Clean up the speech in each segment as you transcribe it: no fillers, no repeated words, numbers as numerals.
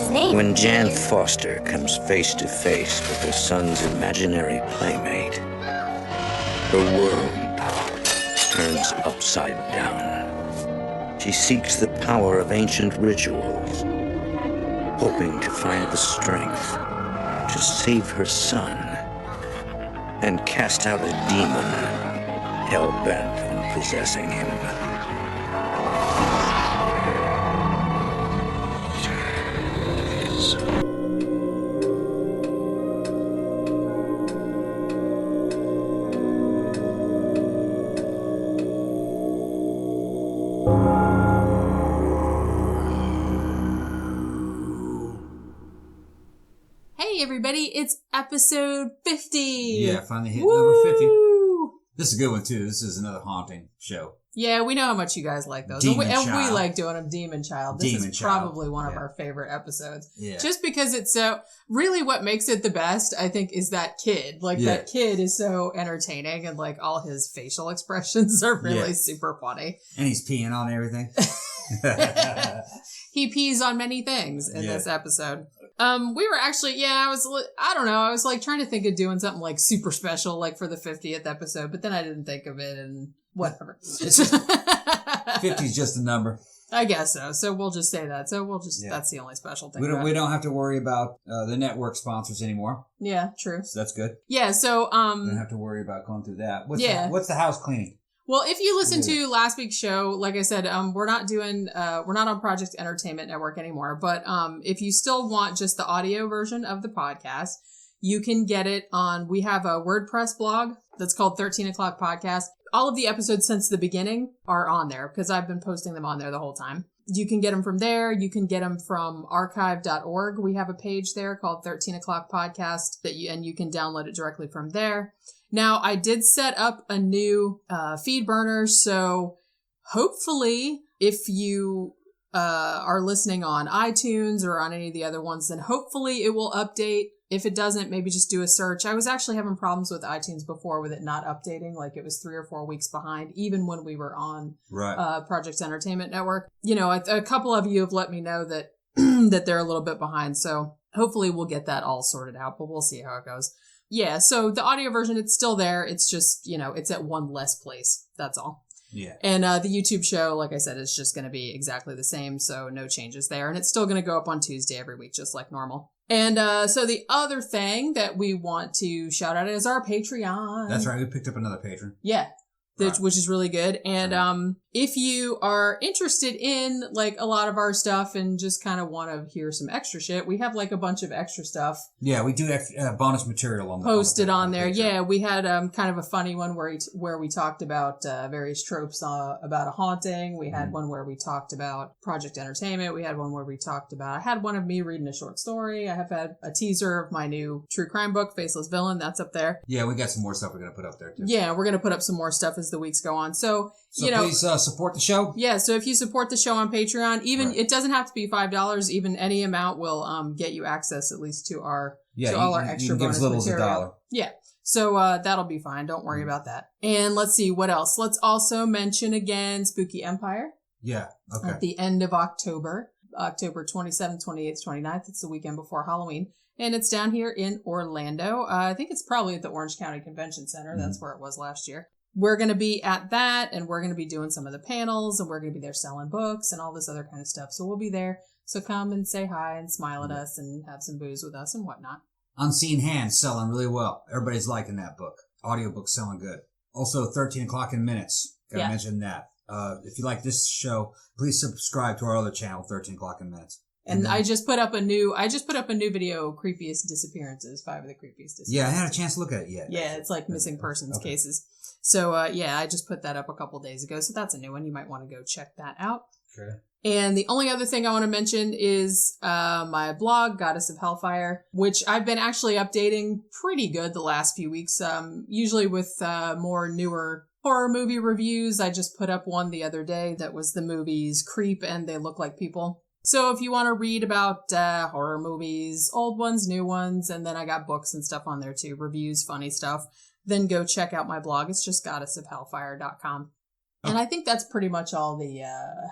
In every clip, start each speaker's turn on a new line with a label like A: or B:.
A: his name.
B: When Jan Foster comes face to face with her son's imaginary playmate, her world turns upside down. She seeks the power of ancient rituals, hoping to find the strength to save her son and cast out a demon hell-bent on possessing him.
C: Hey everybody, it's episode 50!
D: Yeah, finally hit
C: Woo!
D: number 50. This is a good one too. This is another haunting show.
C: Yeah, we know how much you guys like those.
D: Demon
C: And we
D: Child.
C: like doing them. Demon Child. This
D: Demon
C: is
D: Child.
C: probably one of
D: Yeah.
C: our favorite episodes.
D: Yeah.
C: Just because it's so... Really what makes it the best, I think, is that kid. Like,
D: Yeah.
C: that kid is so entertaining and, like, all his facial expressions are really super funny.
D: And he's peeing on everything.
C: He pees on many things in this episode. We were actually, I don't know, I was like trying to think of doing something like super special, like for the 50th episode, but then I didn't think of it and whatever.
D: 50 is just a number.
C: I guess so. So we'll just say that. So we'll just, that's the only special thing.
D: We don't have to worry about the network sponsors anymore.
C: Yeah, true.
D: So that's good.
C: Yeah, so,
D: We don't have to worry about going through that. What's the house cleaning?
C: Well, if you listen to last week's show, like I said, we're not on Project Entertainment Network anymore, but if you still want just the audio version of the podcast, you can get it we have a WordPress blog that's called 13 O'Clock Podcast. All of the episodes since the beginning are on there because I've been posting them on there the whole time. You can get them from there. You can get them from archive.org. We have a page there called 13 O'Clock Podcast and you can download it directly from there. Now, I did set up a new feed burner, so hopefully if you are listening on iTunes or on any of the other ones, then hopefully it will update. If it doesn't, maybe just do a search. I was actually having problems with iTunes before with it not updating, like it was 3 or 4 weeks behind, even when we were on Project Entertainment Network. You know, a couple of you have let me know that that they're a little bit behind, so hopefully we'll get that all sorted out, but we'll see how it goes. Yeah, so the audio version, it's still there. It's just, it's at one less place. That's all.
D: Yeah.
C: And the YouTube show, like I said, is just going to be exactly the same, so no changes there. And it's still going to go up on Tuesday every week, just like normal. And so the other thing that we want to shout out is our Patreon.
D: That's right. We picked up another patron.
C: Yeah. Which is really good. And if you are interested in like a lot of our stuff and just kind of want to hear some extra shit, we have like a bunch of extra stuff.
D: Yeah, we do bonus material on
C: posted on there. Yeah, we had kind of a funny one where we talked about various tropes about a haunting. We had one where we talked about Project Entertainment. We had one where we talked about. I had one of me reading a short story. I have had a teaser of my new true crime book, Faceless Villain. That's up there.
D: Yeah, we got some more stuff we're gonna put up there too.
C: Yeah, we're gonna put up some more stuff as the weeks go on. So
D: please support the show.
C: Yeah, so if you support the show on Patreon, even it doesn't have to be $5. Even any amount will get you access at least to our all our extra
D: you can
C: bonus
D: give as little
C: material.
D: as $1.
C: Yeah, so that'll be fine. Don't worry about that. And let's see what else. Let's also mention again Spooky Empire.
D: Yeah. Okay.
C: At the end of October 27th, 28th, 29th. It's the weekend before Halloween. And it's down here in Orlando. I think it's probably at the Orange County Convention Center. That's where it was last year. We're going to be at that, and we're going to be doing some of the panels, and we're going to be there selling books and all this other kind of stuff. So we'll be there. So come and say hi and smile at us and have some booze with us and whatnot.
D: Unseen Hands selling really well. Everybody's liking that book. Audiobook's selling good. Also, 13 o'clock in minutes. Gotta mention that. If you like this show, please subscribe to our other channel, 13 o'clock in minutes.
C: And I just put up a new video, Creepiest Disappearances, 5 of the Creepiest Disappearances.
D: Yeah, I had a chance to look at it yet.
C: Yeah, it's like missing persons cases. So, I just put that up a couple days ago. So that's a new one. You might want to go check that out.
D: Okay.
C: And the only other thing I want to mention is my blog, Goddess of Hellfire, which I've been actually updating pretty good the last few weeks, usually with more newer horror movie reviews. I just put up one the other day that was the movies Creep and They Look Like People. So if you want to read about horror movies, old ones, new ones, and then I got books and stuff on there too, reviews, funny stuff, then go check out my blog. It's just goddessofhellfire.com. And I think that's pretty much all the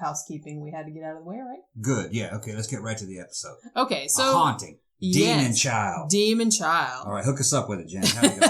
C: housekeeping we had to get out of the way, right?
D: Good. Yeah. Okay. Let's get right to the episode.
C: Okay. So
D: A haunting. Demon child.
C: Demon child.
D: All right. Hook us up with it, Jen. How you go?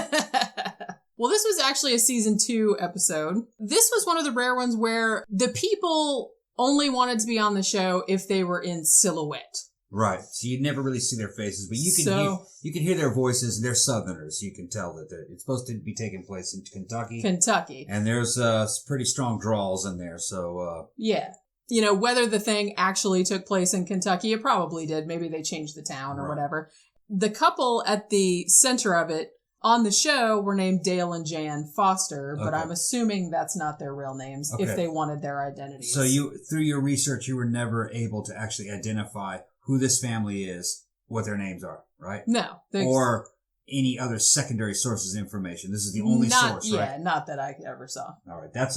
C: Well, this was actually a season 2 episode. This was one of the rare ones where the people only wanted to be on the show if they were in silhouette.
D: Right. So you never really see their faces, but you can hear their voices. They're Southerners. You can tell that it's supposed to be taking place in Kentucky. And there's pretty strong draws in there. So
C: yeah. You know, whether the thing actually took place in Kentucky, it probably did. Maybe they changed the town or whatever. The couple at the center of it on the show were named Dale and Jan Foster, but I'm assuming that's not their real names if they wanted their identities.
D: So through your research, you were never able to actually identify who this family is, what their names are, right?
C: No.
D: Or any other secondary sources of information. This is the only source, right?
C: Yeah, not that I ever saw.
D: All right. That's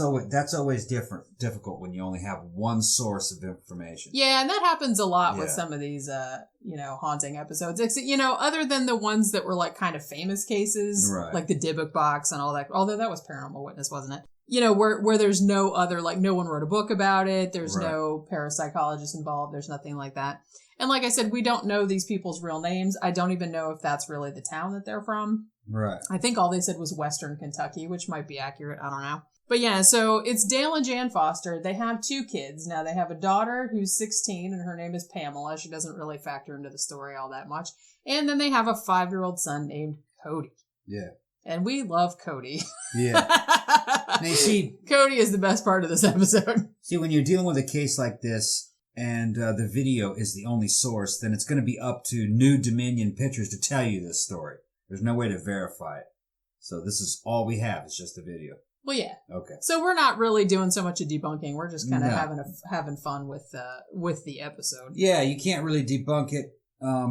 D: always difficult when you only have one source of information.
C: Yeah, and that happens a lot with some of these, haunting episodes. Other than the ones that were like kind of famous cases, like the Dybbuk box and all that. Although that was Paranormal Witness, wasn't it? You know, where there's no other, like no one wrote a book about it. There's no parapsychologist involved. There's nothing like that. And like I said, we don't know these people's real names. I don't even know if that's really the town that they're from.
D: Right.
C: I think all they said was Western Kentucky, which might be accurate. I don't know. But yeah, so it's Dale and Jan Foster. They have 2 kids. Now, they have a daughter who's 16, and her name is Pamela. She doesn't really factor into the story all that much. And then they have a 5-year-old son named Cody.
D: Yeah.
C: And we love Cody.
D: Yeah. Now, you see,
C: Cody is the best part of this episode.
D: See, when you're dealing with a case like this, and the video is the only source, then it's going to be up to New Dominion Pictures to tell you this story. There's no way to verify it. So this is all we have. It's just the video.
C: Well, yeah.
D: Okay.
C: So we're not really doing so much of debunking. We're just kind of having fun with the episode.
D: Yeah, you can't really debunk it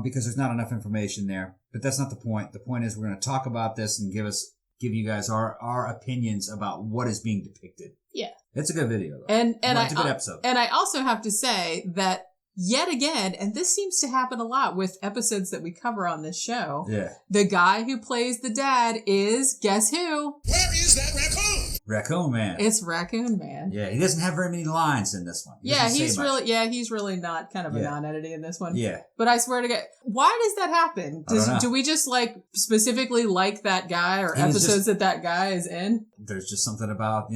D: because there's not enough information there. But that's not the point. The point is we're going to talk about this and give you guys our opinions about what is being depicted.
C: Yeah.
D: It's a good video, though.
C: And
D: it's a good episode.
C: And I also have to say that yet again, and this seems to happen a lot with episodes that we cover on this show.
D: Yeah.
C: The guy who plays the dad is, guess who?
A: Where is that raccoon?
D: Raccoon Man.
C: It's Raccoon Man.
D: Yeah, he doesn't have very many lines in this one.
C: He's really not kind of a non-entity in this one.
D: Yeah.
C: But I swear to God, why does that happen? Do we just specifically like that guy or episodes that guy is in?
D: There's just something about,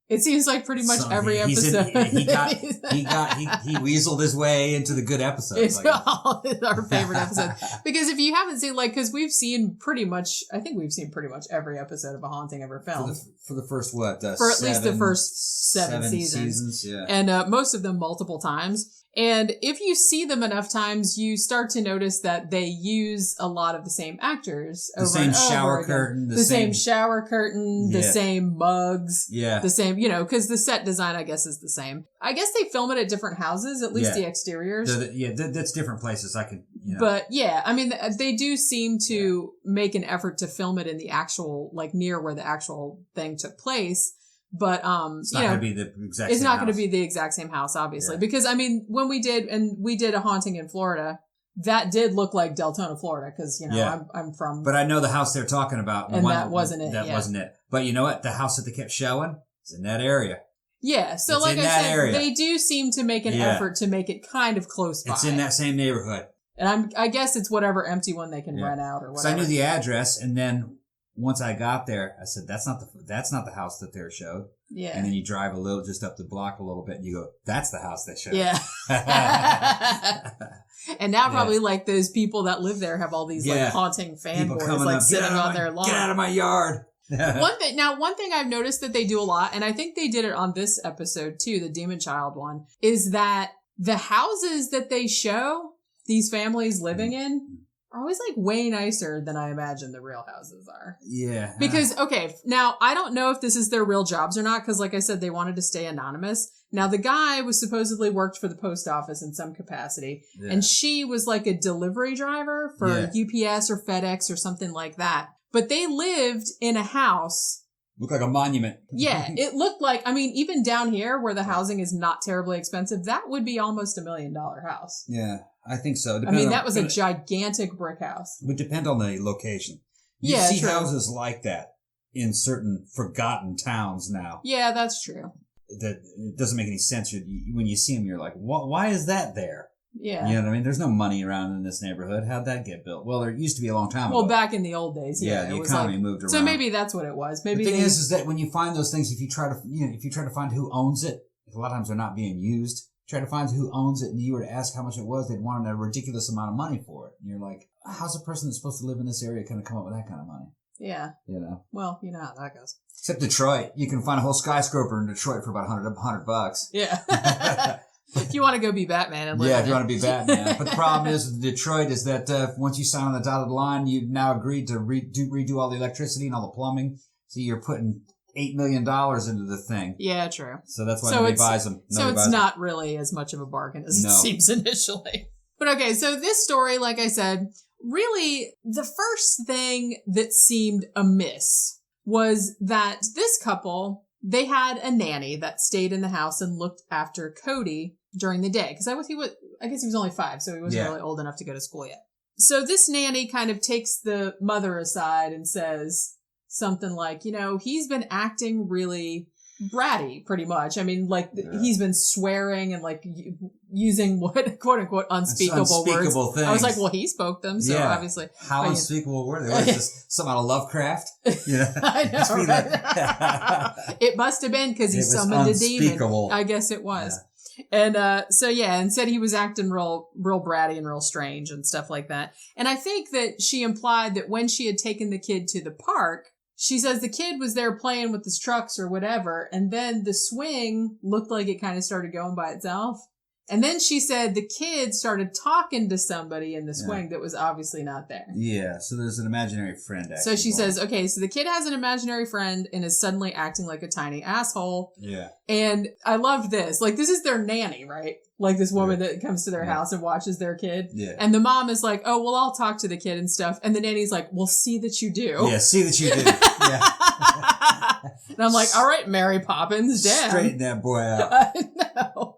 C: It seems like pretty much every episode.
D: He weaseled his way into the good episodes.
C: It's all our favorite episodes. Because if you haven't seen, because we've seen pretty much every episode of A Haunting ever filmed.
D: For the first,
C: for at least the first seven seasons.
D: Yeah.
C: And most of them multiple times. And if you see them enough times, you start to notice that they use a lot of the same actors.
D: The same shower curtain.
C: The same shower curtain, the same mugs.
D: Yeah.
C: The same, because the set design, I guess, is the same. I guess they film it at different houses, at least the exteriors.
D: That's different places.
C: But yeah, I mean, they do seem to make an effort to film it in the actual, near where the actual thing took place. But,
D: it's not going to be the exact
C: it's
D: same
C: not
D: house.
C: going to be the exact same house, obviously. Yeah. Because, I mean, when we did A Haunting in Florida, that did look like Deltona, Florida, because, I'm from.
D: But I know the house they're talking about.
C: And that wasn't it.
D: That wasn't it. But you know what? The house that they kept showing is in that area.
C: Yeah. So,
D: it's
C: like I said, they do seem to make an effort to make it kind of close by.
D: It's in that same neighborhood.
C: And I guess it's whatever empty one they can rent out or whatever.
D: So I knew the address, and then once I got there, I said, that's not the house that they showed.
C: Yeah.
D: And then you drive just up the block a little bit and you go, that's the house they showed.
C: Yeah. And now probably those people that live there have all these haunting fanboys sitting on their lawn.
D: Get out of my yard.
C: One thing I've noticed that they do a lot, and I think they did it on this episode too, the Demon Child one, is that the houses that they show these families living in are always way nicer than I imagine the real houses are.
D: Yeah.
C: Because, okay, now I don't know if this is their real jobs or not, because like I said, they wanted to stay anonymous. Now the guy was supposedly worked for the post office in some capacity, and she was a delivery driver for UPS or FedEx or something like that. But they lived in a house.
D: Looked like a monument.
C: Yeah, it looked like, I mean, even down here where the housing is not terribly expensive, that would be almost $1 million house.
D: Yeah, I think so.
C: That was a gigantic brick house.
D: It would depend on the location. You see houses like that in certain forgotten towns now.
C: Yeah, that's true.
D: that it doesn't make any sense. When you see them, you're like, why is that there?
C: Yeah.
D: You know what I mean? There's no money around in this neighborhood. How'd that get built? Well, there used to be a long time ago.
C: Well, back in the old days, yeah.
D: The economy moved around.
C: So maybe that's what it was. Maybe
D: the thing is that when you find those things, if you try to find who owns it, a lot of times they're not being used. Try to find who owns it, and you were to ask how much it was, they'd want a ridiculous amount of money for it. And you're like, how's a person that's supposed to live in this area going to come up with that kind of money?
C: Yeah.
D: You know?
C: Well, you know how that goes.
D: Except Detroit. You can find a whole skyscraper in Detroit for about $100.
C: Yeah. If you want to go be Batman and live
D: if you want to be Batman. But the problem is with Detroit is that once you sign on the dotted line, you've now agreed to redo all the electricity and all the plumbing. So you're putting $8 million into the thing.
C: Yeah, true.
D: So that's why nobody buys them.
C: It's not really as much of a bargain as it seems initially. But okay, so this story, like I said, really the first thing that seemed amiss was that this couple, they had a nanny that stayed in the house and looked after Cody during the day. Because I guess he was only 5, so he wasn't really old enough to go to school yet. So this nanny kind of takes the mother aside and says something like, he's been acting really bratty, pretty much. I mean, he's been swearing and using what quote unquote unspeakable words.
D: Things.
C: I was like, well, he spoke them, so obviously.
D: How unspeakable were they? Was this something out of Lovecraft?
C: I know, right? It must have been because he summoned a demon. I guess it was. Yeah. And and said he was acting real bratty and real strange and stuff like that. And I think that she implied that when she had taken the kid to the park, she says the kid was there playing with his trucks or whatever, and then the swing looked like it kind of started going by itself. And then she said the kid started talking to somebody in the swing that was obviously not there.
D: Yeah, so there's an imaginary friend.
C: So she says, okay, so the kid has an imaginary friend and is suddenly acting like a tiny asshole.
D: Yeah.
C: And I loved this. This is their nanny, right? This woman that comes to their house and watches their kid.
D: Yeah.
C: And the mom is like, oh, well, I'll talk to the kid and stuff. And the nanny's like, well, see that you do.
D: Yeah, see that you do. Yeah.
C: And I'm like, all right, Mary Poppins, damn.
D: Straighten that boy out.
C: I know.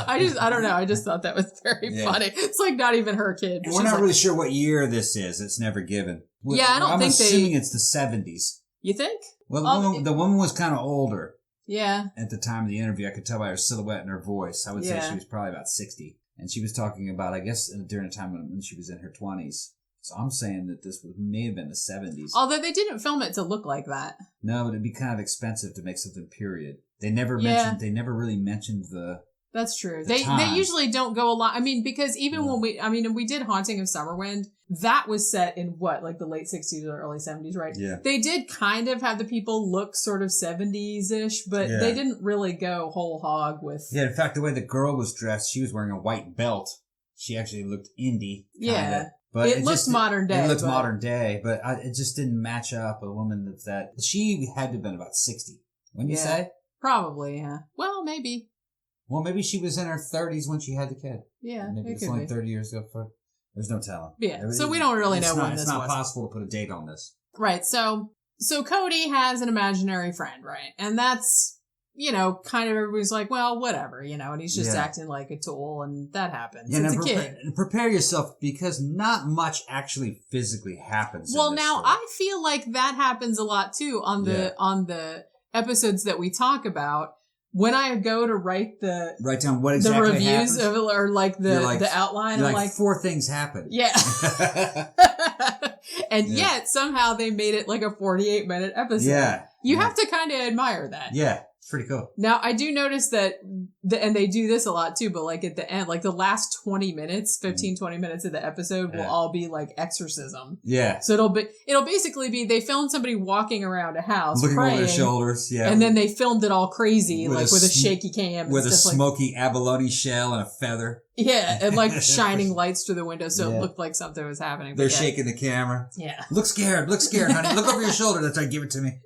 C: I don't know. I just thought that was very funny. It's not even her kid.
D: And we're not really sure what year this is. It's never given.
C: I'm
D: assuming it's the 70s.
C: You think?
D: Well, the woman was kind of older.
C: Yeah.
D: At the time of the interview, I could tell by her silhouette and her voice. I would say she was probably about 60. And she was talking about, I guess, during a time when she was in her 20s. So I'm saying that this may have been the 70s.
C: Although they didn't film it to look like that.
D: No, but it'd be kind of expensive to make something period. They never really mentioned the...
C: That's true. They usually don't go a lot. I mean, because even when we did Haunting of Summerwind, that was set in the late 60s or early 70s, right?
D: Yeah.
C: They did kind of have the people look sort of 70s-ish, but they didn't really go whole hog with...
D: Yeah, in fact, the way the girl was dressed, she was wearing a white belt. She actually looked indie.
C: Yeah.
D: But
C: it looked modern day.
D: It looked modern day, but it just didn't match up a woman that... She had to have been about 60. Wouldn't you say?
C: Probably, yeah. Well, maybe.
D: Well, maybe she was in her 30s when she had the kid.
C: Yeah,
D: maybe it's only 30 years ago. There's no telling.
C: Yeah, so we don't really know when this was.
D: It's not possible to put a date on this.
C: Right, so Cody has an imaginary friend, right? And that's, kind of everybody's like, well, whatever, and he's just acting like a tool, and that happens.
D: Yeah,
C: it's a kid.
D: Prepare yourself, because not much actually physically happens.
C: Well, now,
D: story.
C: I feel like that happens a lot, too, on the episodes that we talk about. When I go to write
D: down what exactly
C: the reviews
D: happened,
C: or the outline,
D: you're
C: I'm
D: 4 things happened.
C: Yeah. And yet somehow they made it like a 48-minute episode.
D: Yeah.
C: You have to kind of admire that.
D: Yeah. It's pretty cool.
C: Now, I do notice that, and they do this a lot too, but at the end, the last 20 minutes, 20 minutes of the episode will all be exorcism.
D: Yeah.
C: So it'll basically be, they filmed somebody walking around a house,
D: looking
C: praying,
D: over their shoulders. Yeah.
C: And then they filmed it all crazy, with a shaky cam.
D: With a smoky abolone shell and a feather.
C: Yeah. And shining lights through the window. So it looked like something was happening.
D: They're shaking the camera.
C: Yeah.
D: Look scared, honey. Look over your shoulder. That's right. Give it to me.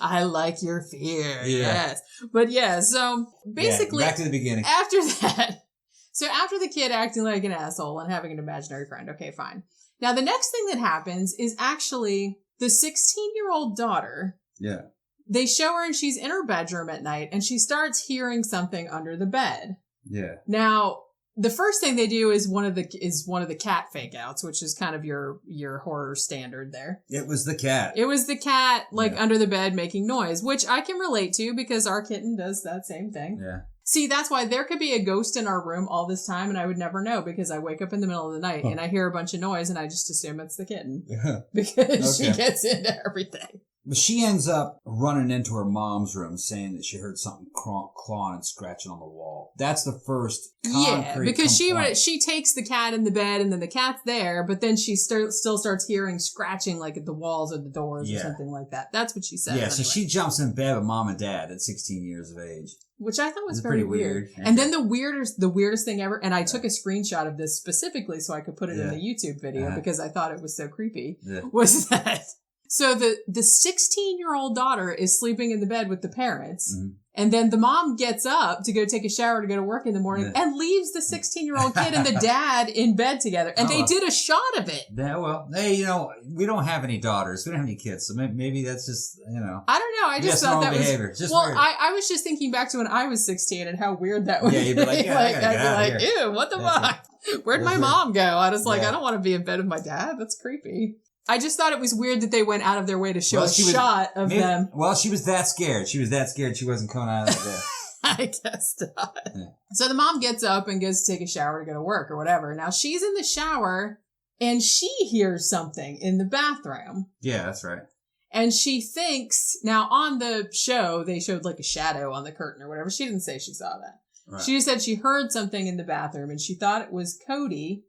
C: I like your fear. Yeah. Yes. But so basically.
D: Back to the beginning.
C: After the kid acting like an asshole and having an imaginary friend. Okay, fine. Now, the next thing that happens is actually the 16-year-old daughter.
D: Yeah.
C: They show her and she's in her bedroom at night and she starts hearing something under the bed.
D: Yeah.
C: Now, the first thing they do is one of the cat fake outs, which is kind of your horror standard there.
D: It was the cat.
C: It was the cat, under the bed making noise, which I can relate to because our kitten does that same thing.
D: Yeah.
C: See, that's why there could be a ghost in our room all this time, and I would never know because I wake up in the middle of the night and I hear a bunch of noise, and I just assume it's the kitten because she gets into everything.
D: But she ends up running into her mom's room saying that she heard something clawing and scratching on the wall. That's the first concrete
C: because
D: complaint.
C: she takes the cat in the bed, and then the cat's there, but then she still starts hearing scratching like at the walls or the doors or something like that. That's what she said.
D: Yeah,
C: anyway.
D: so she jumps in bed with mom and dad at 16 years of age.
C: Which I thought was very
D: pretty
C: weird.
D: Yeah.
C: And then the weirdest thing ever, and I took a screenshot of this specifically so I could put it in the YouTube video because I thought it was so creepy, was that so the 16-year-old daughter is sleeping in the bed with the parents, and then the mom gets up to go take a shower to go to work in the morning and leaves the 16-year-old kid and the dad in bed together. And they did a shot of it.
D: We don't have any daughters. We don't have any kids. So maybe that's just,
C: I don't know. I just thought that
D: behavior.
C: was... Well, I was just thinking back to when I was 16 and how weird that was.
D: Yeah, you'd be like,
C: I'd be like, ew, what the fuck? Where'd my mom go? I was like, I don't want to be in bed with my dad. That's creepy. I just thought it was weird that they went out of their way to show shot of them.
D: Well, she was that scared. She wasn't coming out of there.
C: I guess not. Yeah. So the mom gets up and goes to take a shower to go to work or whatever. Now she's in the shower and she hears something in the bathroom.
D: Yeah, that's right.
C: And she thinks, now on the show, they showed like a shadow on the curtain or whatever. She didn't say she saw that. Right. She just said she heard something in the bathroom and she thought it was Cody.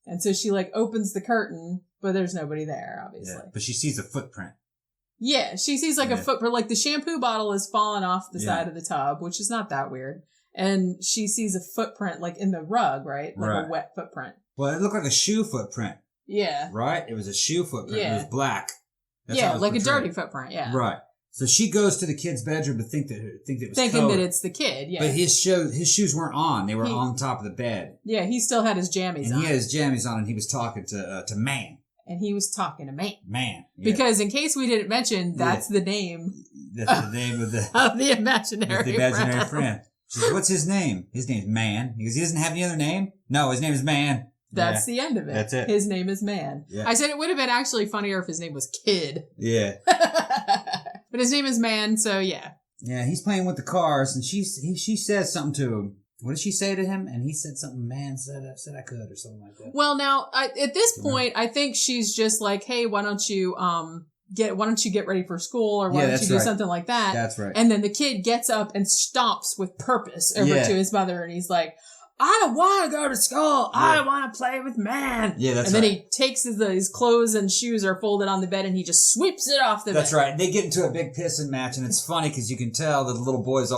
C: And so she opens the curtain, but there's nobody there, obviously. Yeah,
D: but she sees a footprint.
C: Yeah, she sees a footprint, like the shampoo bottle is fallen off the side of the tub, which is not that weird. And she sees a footprint in the rug, right? A wet footprint.
D: Well, it looked like a shoe footprint.
C: Yeah.
D: Right? It was a shoe footprint. Yeah. It was black.
C: That's a dirty footprint, yeah.
D: Right. So she goes to the kid's bedroom to think it was
C: thinking
D: Cody.
C: that it's the kid, yeah.
D: But his shoes weren't on. They were on top of the bed.
C: Yeah, he still had his jammies on.
D: And he had his jammies on, and he was talking to Man.
C: And he was talking to Man.
D: Man. Yeah.
C: Because in case we didn't mention, that's the name.
D: That's the name of
C: the imaginary
D: friend. She says, what's his name? His name's Man. He goes, he doesn't have any other name? No, his name is Man.
C: That's the end of it.
D: That's it.
C: His name is Man. Yeah. I said it would have been actually funnier if his name was Kid.
D: Yeah.
C: But his name is Man, so yeah.
D: Yeah, he's playing with the cars, and she says something to him. What did she say to him? And he said something, Man said I could, or something like that.
C: Well, now, at this point, I think she's just like, hey, why don't you get ready for school, or why don't you do something like that?
D: That's right.
C: And then the kid gets up and stomps with purpose over to his mother, and he's like, I don't want to go to school. I want to play with Man.
D: Yeah, that's
C: right. And then he takes his clothes and shoes are folded on the bed and he just sweeps it off the bed.
D: That's right. They get into a big pissing match, and it's funny because you can tell that the little boy's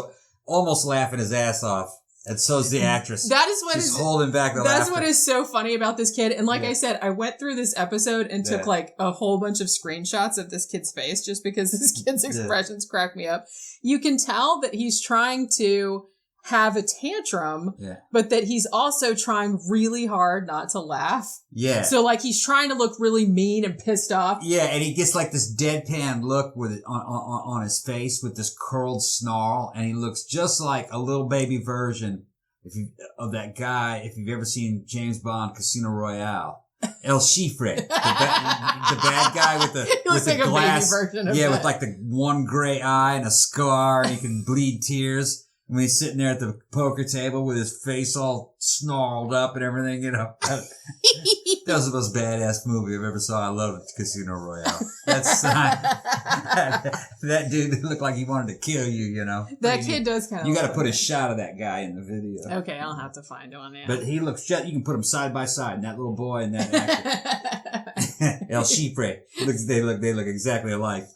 D: almost laughing his ass off. And so's the actress.
C: That is what
D: She's holding back the laughter.
C: That's what is so funny about this kid. And like I said, I went through this episode and took a whole bunch of screenshots of this kid's face just because this kid's expressions crack me up. You can tell that he's trying to have a tantrum, but that he's also trying really hard not to laugh.
D: Yeah.
C: So he's trying to look really mean and pissed off.
D: Yeah, and he gets this deadpan look with it on his face with this curled snarl, and he looks just like a little baby version of that guy. If you've ever seen James Bond Casino Royale, El Chiffre, the bad guy with the glass,
C: baby version of that.
D: with the one gray eye and a scar, and he can bleed tears. When he's sitting there at the poker table with his face all snarled up and everything, That was the most badass movie I've ever saw. I love Casino Royale. That's that dude looked like he wanted to kill you,
C: That kid does kind of.
D: You got to put a shot of that guy in the video.
C: Okay, I'll have to find one. Yeah.
D: But he looks you can put them side by side, and that little boy and that actor. El Chiffre. They look exactly alike.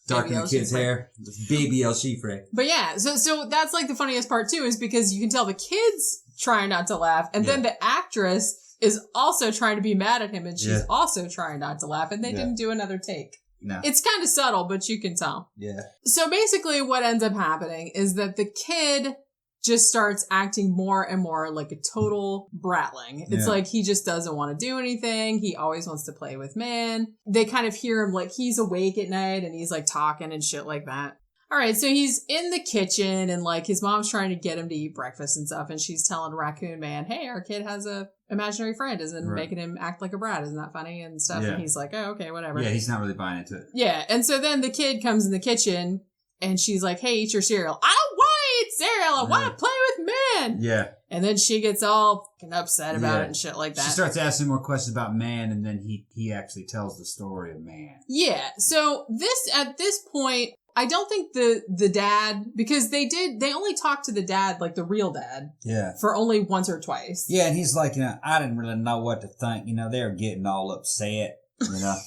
D: Darken the kid's hair. Baby El Chiffre.
C: But yeah, so that's the funniest part too, is because you can tell the kid's trying not to laugh, and then the actress is also trying to be mad at him, and she's also trying not to laugh, and they didn't do another take.
D: No.
C: It's kind of subtle, but you can tell.
D: Yeah.
C: So basically what ends up happening is that the kid just starts acting more and more like a total bratling. It's like he just doesn't want to do anything. He always wants to play with Man. They kind of hear him he's awake at night and he's talking and shit like that. All right, so he's in the kitchen and like his mom's trying to get him to eat breakfast and stuff, and she's telling Raccoon Man, "Hey, our kid has a imaginary friend, isn't making him act like a brat? Isn't that funny?" and stuff. Yeah. And he's like, "Oh, okay, whatever."
D: Yeah, he's not really buying into it.
C: Yeah, and so then the kid comes in the kitchen and she's like, "Hey, eat your cereal." "I don't want to eat cereal. I want to play with Man."
D: Yeah.
C: And then she gets all upset about it and shit like that.
D: She starts asking more questions about Man, and then he actually tells the story of Man.
C: Yeah. So at this point, I don't think the dad, because they only talked to the dad, like the real dad.
D: Yeah.
C: For only once or twice.
D: Yeah, and he's like, I didn't really know what to think. They were getting all upset.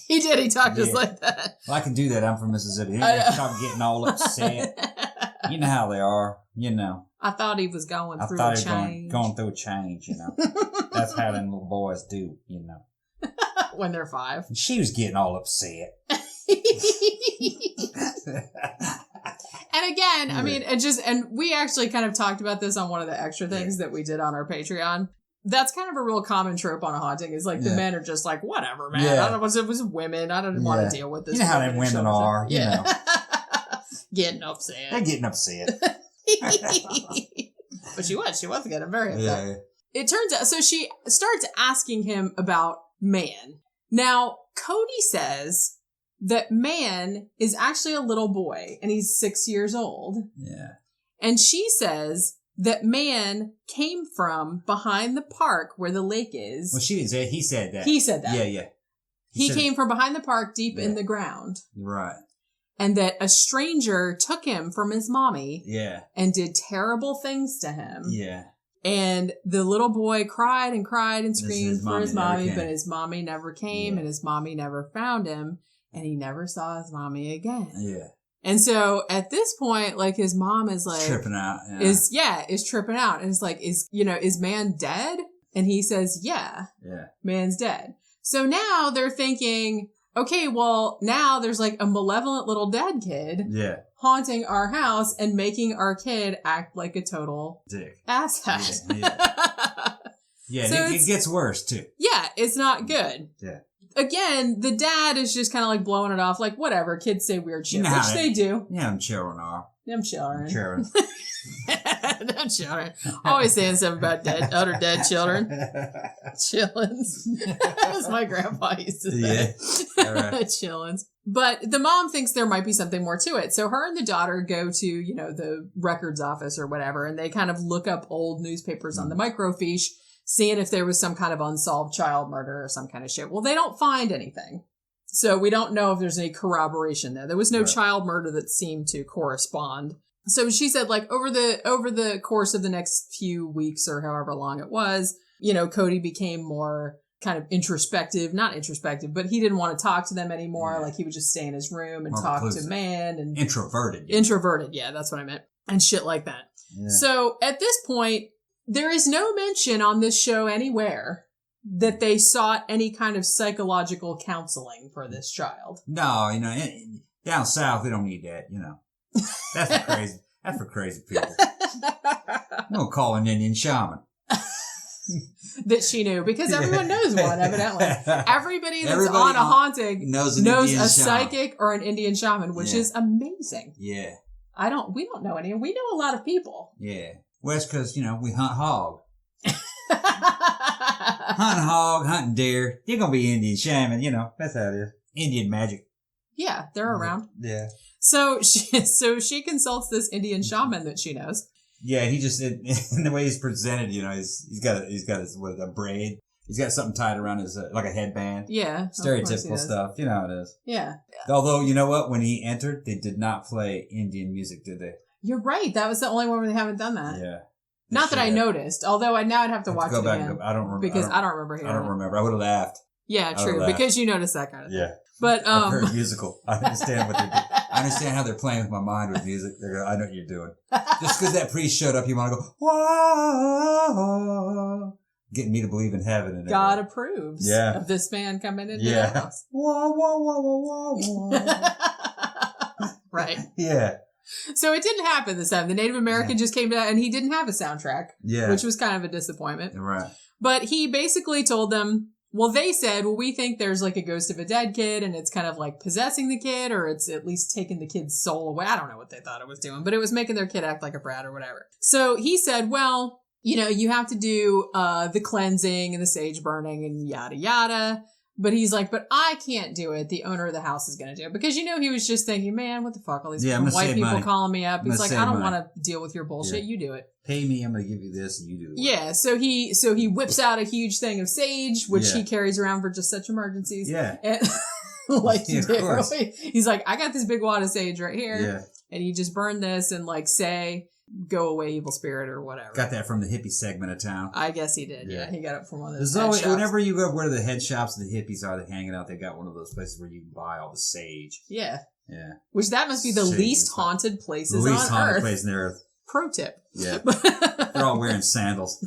C: He did. He talked just like that.
D: Well, I can do that. I'm from Mississippi. They start getting all upset. You know how they are.
C: I thought he was going through a change.
D: Going through a change. That's how them little boys do.
C: When they're 5.
D: And she was getting all upset.
C: And again, I mean, and we actually kind of talked about this on one of the extra things that we did on our Patreon. That's kind of a real common trope on a haunting is like the men are just like, whatever, man. I don't know, it was women. I don't want to deal with this.
D: You know how them women are,
C: Getting upset.
D: They're getting upset.
C: But she was getting very upset. Yeah. It turns out, so she starts asking him about Man. Now, Cody says that Man is actually a little boy and he's 6 years old.
D: Yeah.
C: And she says that Man came from behind the park where the lake is.
D: Well, she didn't say it. He said that.
C: He said that.
D: Yeah.
C: He came from behind the park deep in the ground.
D: Right.
C: And that a stranger took him from his mommy.
D: Yeah.
C: And did terrible things to him.
D: Yeah.
C: And the little boy cried and screamed for his mommy, but his mommy never came and his mommy never found him. And he never saw his mommy again.
D: Yeah.
C: And so at this point, like his mom is like
D: tripping out.
C: Yeah. Is tripping out. And it's like, is Man dead? And he says, yeah. Man's dead. So now they're thinking, okay, well, now there's like a malevolent little dead kid haunting our house and making our kid act like a total
D: dick
C: asshat.
D: Yeah, so it gets worse too.
C: Yeah, it's not good.
D: Yeah.
C: Again, the dad is just kind of like blowing it off, like whatever. Kids say weird shit, which they do.
D: Yeah, them children are.
C: Them children. Them children. Always saying something about other dead children. Chillins. As my grandpa used to say. Yeah. Right. Chillins. But the mom thinks there might be something more to it. So her and the daughter go to, the records office or whatever, and they kind of look up old newspapers on the microfiche, seeing if there was some kind of unsolved child murder or some kind of shit. Well, they don't find anything. So we don't know if there's any corroboration there. There was no child murder that seemed to correspond. So she said, like, over the course of the next few weeks or however long it was, Cody became more kind of not introspective, but he didn't want to talk to them anymore. Yeah. Like he would just stay in his room and talk to Man and
D: introverted.
C: Introverted. Yeah, that's what I meant. And shit like that. Yeah. So at this point, there is no mention on this show anywhere that they sought any kind of psychological counseling for this child.
D: No, down south, we don't need that, That's for crazy. That's for crazy people. I'm going to call an Indian shaman.
C: That she knew, because everyone knows one, evidently. Everybody on a haunting knows a psychic or an Indian shaman, which is amazing.
D: Yeah.
C: We don't know any. We know a lot of people.
D: Yeah. Well, it's because, we hunt hog. Hunting hog, hunting deer. You're going to be Indian shaman, that's how it is. Indian magic.
C: Yeah, they're around.
D: Yeah.
C: So she consults this Indian shaman that she knows.
D: Yeah, he just, in the way he's presented, he's got a braid. He's got something tied around his, like a headband.
C: Yeah.
D: Stereotypical stuff. You know how it is.
C: Yeah.
D: Although, you know what? When he entered, they did not play Indian music, did they?
C: You're right. That was the only one where they haven't done that.
D: Yeah.
C: Not that I noticed, although I'd have to watch it again.
D: I don't remember.
C: Because I don't remember hearing
D: I don't remember. I would have laughed.
C: Yeah, true. Because you noticed that kind of thing.
D: Yeah.
C: But,
D: I'm very musical. I understand what they're doing. I understand how they're playing with my mind with music. I know what you're doing. Just because that priest showed up, you want to go, whoa, getting me to believe in heaven. And
C: God approves of this man coming into the house.
D: Whoa, whoa, whoa, whoa, whoa.
C: Right.
D: Yeah.
C: So it didn't happen this time. The Native American just came down and he didn't have a soundtrack. Yeah. Which was kind of a disappointment.
D: Right.
C: But he basically told them, Well, they said, well, we think there's like a ghost of a dead kid and it's kind of like possessing the kid or it's at least taking the kid's soul away. I don't know what they thought it was doing, but it was making their kid act like a brat or whatever. So he said, well, you know, you have to do the cleansing and the sage burning and yada, yada. But he's like, but I can't do it. The owner of the house is going to do it. Because, you know, he was just thinking, man, what the fuck? All these white people calling me up. He's like, I don't want to deal with your bullshit. You do it.
D: Pay me. I'm going to give you this and you do it.
C: Yeah. So he whips out a huge thing of sage, which he carries around for just such emergencies.
D: Yeah.
C: And, like you do. He's like, I got this big wad of sage right here. Yeah. And you just burn this and like say, go away, evil spirit, or whatever.
D: Got that from the hippie segment of town.
C: I guess he did. Yeah, he got it from one of those.
D: There's always, whenever you go where the head shops the hippies are, they're hanging out. They got one of those places where you can buy all the sage.
C: Yeah.
D: Yeah.
C: Which that must be the least haunted places on Earth.
D: The least haunted place on Earth.
C: Pro tip.
D: Yeah. They're all wearing sandals.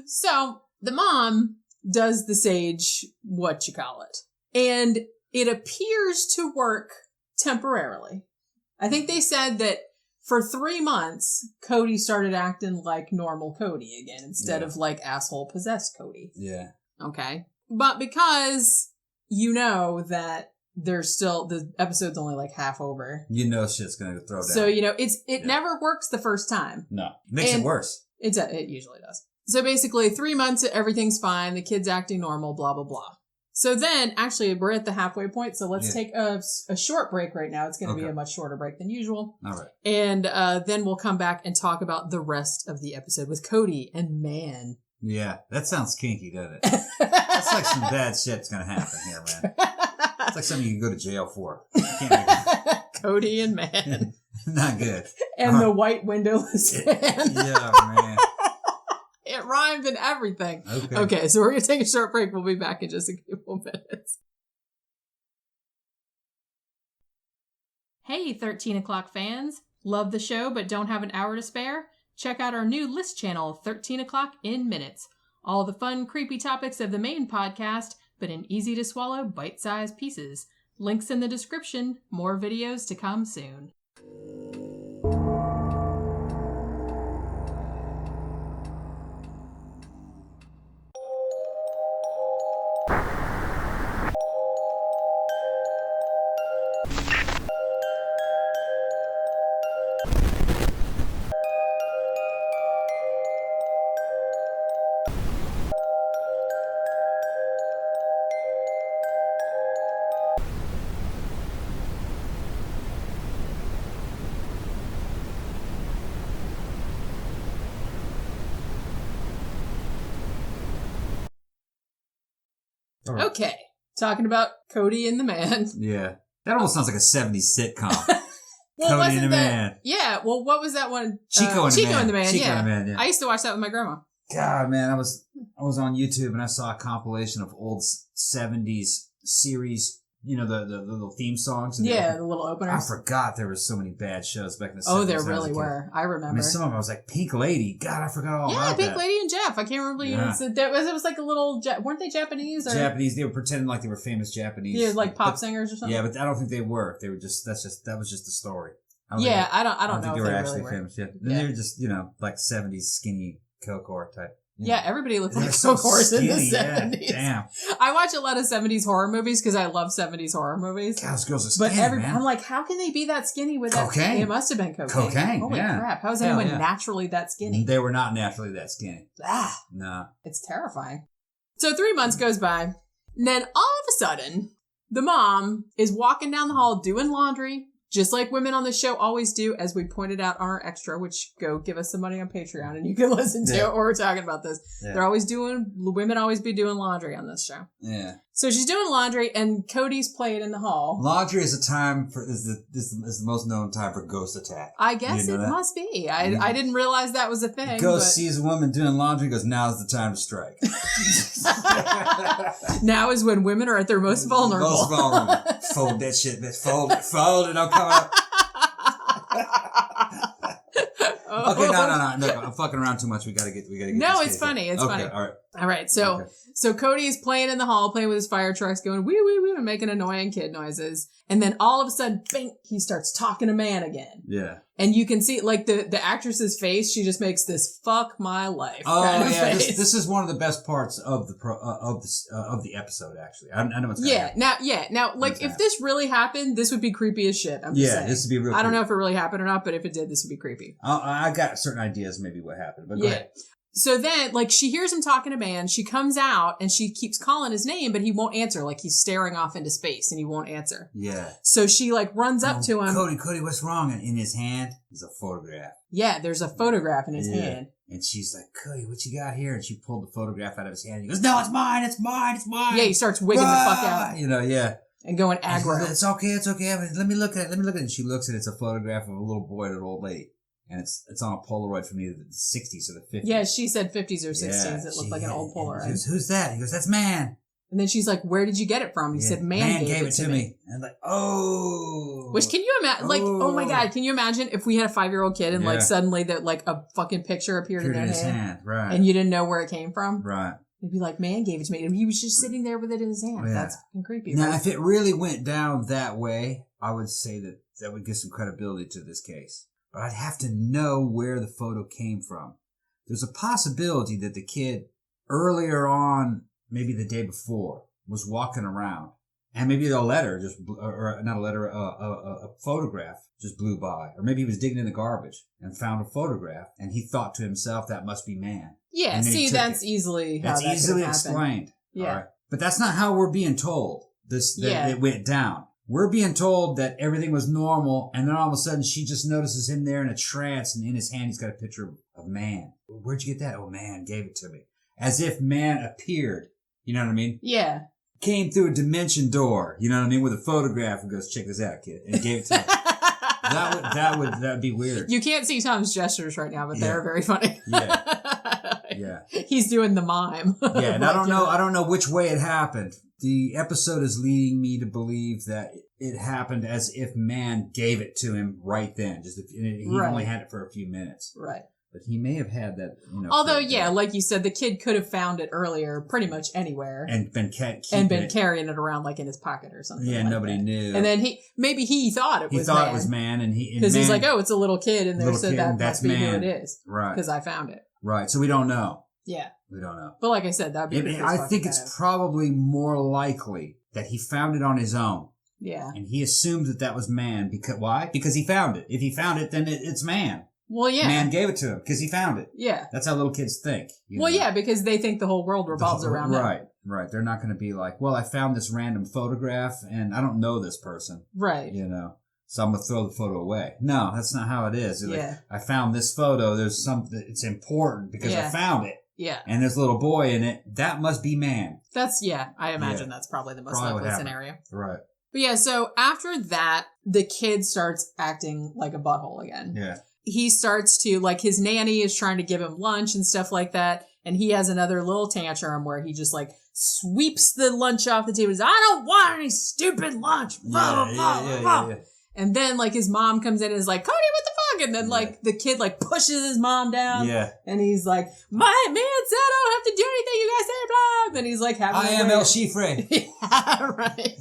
C: So the mom does the sage, whatchamacallit, and it appears to work temporarily. I think they said that for 3 months, Cody started acting like normal Cody again instead of like asshole possessed Cody.
D: Yeah.
C: Okay. But because you know that there's still, the episode's only like half over.
D: You know shit's going to throw down.
C: So, you know, it never works the first time.
D: No. It makes it worse.
C: It usually does. So basically 3 months, everything's fine. The kid's acting normal, blah, blah, blah. So then, actually, we're at the halfway point, so let's take a short break right now. It's going to be a much shorter break than usual.
D: All right.
C: And then we'll come back and talk about the rest of the episode with Cody and Man.
D: Yeah, that sounds kinky, doesn't it? That's like some bad shit's going to happen here, man. It's like something you can go to jail for.
C: Cody and Man.
D: Not good.
C: And the white windowless fan.
D: Yeah, man.
C: It rhymed and everything. Okay, so we're going to take a short break. We'll be back in just a couple minutes. Hey, 13 O'Clock fans. Love the show but don't have an hour to spare? Check out our new list channel, 13 O'Clock in Minutes. All the fun, creepy topics of the main podcast, but in easy-to-swallow, bite-sized pieces. Links in the description. More videos to come soon. Right. Okay, talking about Cody and the Man.
D: Yeah, that almost sounds like a 70s sitcom.
C: Well,
D: Cody and the Man.
C: Yeah, well, what was that one?
D: Chico and the Man.
C: Chico and the Man, yeah. I used to watch that with my grandma.
D: God, man, I was on YouTube and I saw a compilation of old 70s series. You know, the little theme songs. And
C: the little openers.
D: I forgot there were so many bad shows back in the 70s.
C: Oh, there really were. I remember. I
D: mean, some of them I was like, Pink Lady. God, I forgot all about that.
C: Yeah, Pink Lady and Jeff. I can't remember. Yeah. It was like a little, weren't they Japanese? Or?
D: Japanese. They were pretending like they were famous Japanese.
C: Yeah, like pop singers or something?
D: Yeah, but I don't think they were. They were just, that was just the story.
C: I don't know
D: think
C: if
D: they were actually
C: really
D: famous. Yeah. They were just, you know, like 70s skinny Kilgore type.
C: Yeah, everybody looked like Kilgores in the 70s.
D: Yeah, damn.
C: I watch a lot of 70s horror movies because I love 70s horror movies.
D: God, those girls are skinny, man.
C: I'm like, how can they be that skinny with
D: cocaine?
C: It must have been cocaine. Holy crap. How is anyone naturally that skinny?
D: They were not naturally that skinny. No.
C: It's terrifying. So 3 months goes by, and then all of a sudden, the mom is walking down the hall doing laundry, just like women on the show always do, as we pointed out on our extra, which go give us some money on Patreon and you can listen to it or we're talking about this. Yeah. Women always be doing laundry on this show.
D: Yeah.
C: So she's doing laundry and Cody's playing in the hall.
D: Laundry is the most known time for ghost attack.
C: I guess it must be. I didn't realize that was a thing.
D: Ghost sees a woman doing laundry, goes, now's the time to strike.
C: Now is when women are at their most vulnerable.
D: Most vulnerable. Fold that shit, bitch. Fold it, don't come up. Okay, no. Look, I'm fucking around too much. We gotta get.
C: No, it's funny. It's funny.
D: All right.
C: All right, so Cody's playing in the hall, playing with his fire trucks, going wee wee wee, and making annoying kid noises. And then all of a sudden, bing, he starts talking to man again.
D: Yeah.
C: And you can see, like, the actress's face, she just makes this fuck my life.
D: Oh,
C: kind of
D: yeah.
C: face.
D: This is one of the best parts of the episode, actually. I know what's going to happen.
C: Now, like, if this really happened, this would be creepy as shit. I'm just saying.
D: This would be real
C: I don't know if it really happened or not, but if it did, this would be creepy.
D: I got certain ideas maybe what happened, but go ahead.
C: So then, like, she hears him talking to man. She comes out and she keeps calling his name, but he won't answer. Like, he's staring off into space and he won't answer.
D: Yeah.
C: So she, like, runs up to him.
D: Cody, what's wrong? And in his hand is a photograph.
C: Yeah, there's a photograph in his hand.
D: And she's like, Cody, what you got here? And she pulled the photograph out of his hand. He goes, no, it's mine.
C: Yeah, he starts wigging the fuck out.
D: You know, yeah.
C: And going aggro.
D: It's okay. I mean, let me look at it. And she looks at it. It's a photograph of a little boy and an old lady. And it's on a Polaroid from either the 60s or the 50s.
C: Yeah, she said 50s or 60s. It looked like an old Polaroid.
D: He goes, who's that? He goes, that's man.
C: And then she's like, where did you get it from? He said, man gave it to me.
D: And like, oh.
C: Which, can you imagine, like, oh my God, can you imagine if we had a 5-year-old kid and like suddenly that like a fucking picture appeared in their hand.
D: Right.
C: And you didn't know where it came from?
D: Right.
C: You'd be like, man gave it to me. And he was just sitting there with it in his hand. Yeah. That's fucking creepy.
D: Now, if it really went down that way, I would say that would give some credibility to this case. But I'd have to know where the photo came from. There's a possibility that the kid earlier on, maybe the day before, was walking around. And maybe a letter a photograph just blew by. Or maybe he was digging in the garbage and found a photograph. And he thought to himself, that must be man.
C: Yeah, see, that's easily how
D: that's easily explained. Yeah. Right? But that's not how we're being told that it went down. We're being told that everything was normal, and then all of a sudden she just notices him there in a trance, and in his hand he's got a picture of man. Where'd you get that? Oh, man gave it to me. As if man appeared. You know what I mean?
C: Yeah.
D: Came through a dimension door, you know what I mean, with a photograph and goes, check this out, kid, and gave it to me. That'd be weird.
C: You can't see Tom's gestures right now, but they're very funny.
D: Yeah.
C: He's doing the mime.
D: Yeah, and I don't know which way it happened. The episode is leading me to believe that it happened as if man gave it to him right then. He only had it for a few minutes.
C: Right.
D: But he may have had that,
C: Although, like you said, the kid could have found it earlier, pretty much anywhere,
D: and been
C: carrying it around like in his pocket or something.
D: Yeah,
C: like
D: nobody knew.
C: And then he thought it was.
D: He thought it was man, and
C: because he's like, oh, it's a little kid in there, so that must be who it is,
D: right?
C: Because I found it.
D: Right. So we don't know.
C: Yeah.
D: We don't know.
C: But like I said, that'd be.
D: I think it's probably more likely that he found it on his own.
C: Yeah.
D: And he assumed that was man. Because why? Because he found it. If he found it, then it's man.
C: Well, yeah.
D: Man gave it to him because he found it.
C: Yeah.
D: That's how little kids think.
C: Yeah, because they think the whole world revolves around them.
D: Right. They're not going to be like, well, I found this random photograph and I don't know this person.
C: Right.
D: So I'm going to throw the photo away. No, that's not how it is. Like, I found this photo. There's something, it's important because I found it.
C: Yeah.
D: And there's a little boy in it. That must be man.
C: I imagine that's probably the most likely scenario.
D: Right.
C: But yeah, so after that, the kid starts acting like a butthole again.
D: Yeah.
C: He starts to, like, his nanny is trying to give him lunch and stuff like that. And he has another little tantrum where he just, like, sweeps the lunch off the table. He's like, I don't want any stupid lunch. Yeah. And then, like, his mom comes in and is like, Cody, what the fuck? And then, like, the kid, like, pushes his mom down.
D: Yeah.
C: And he's like, my man said I don't have to do anything. You guys say blah. And he's like,
D: I am El Chiffre.
C: Yeah, right.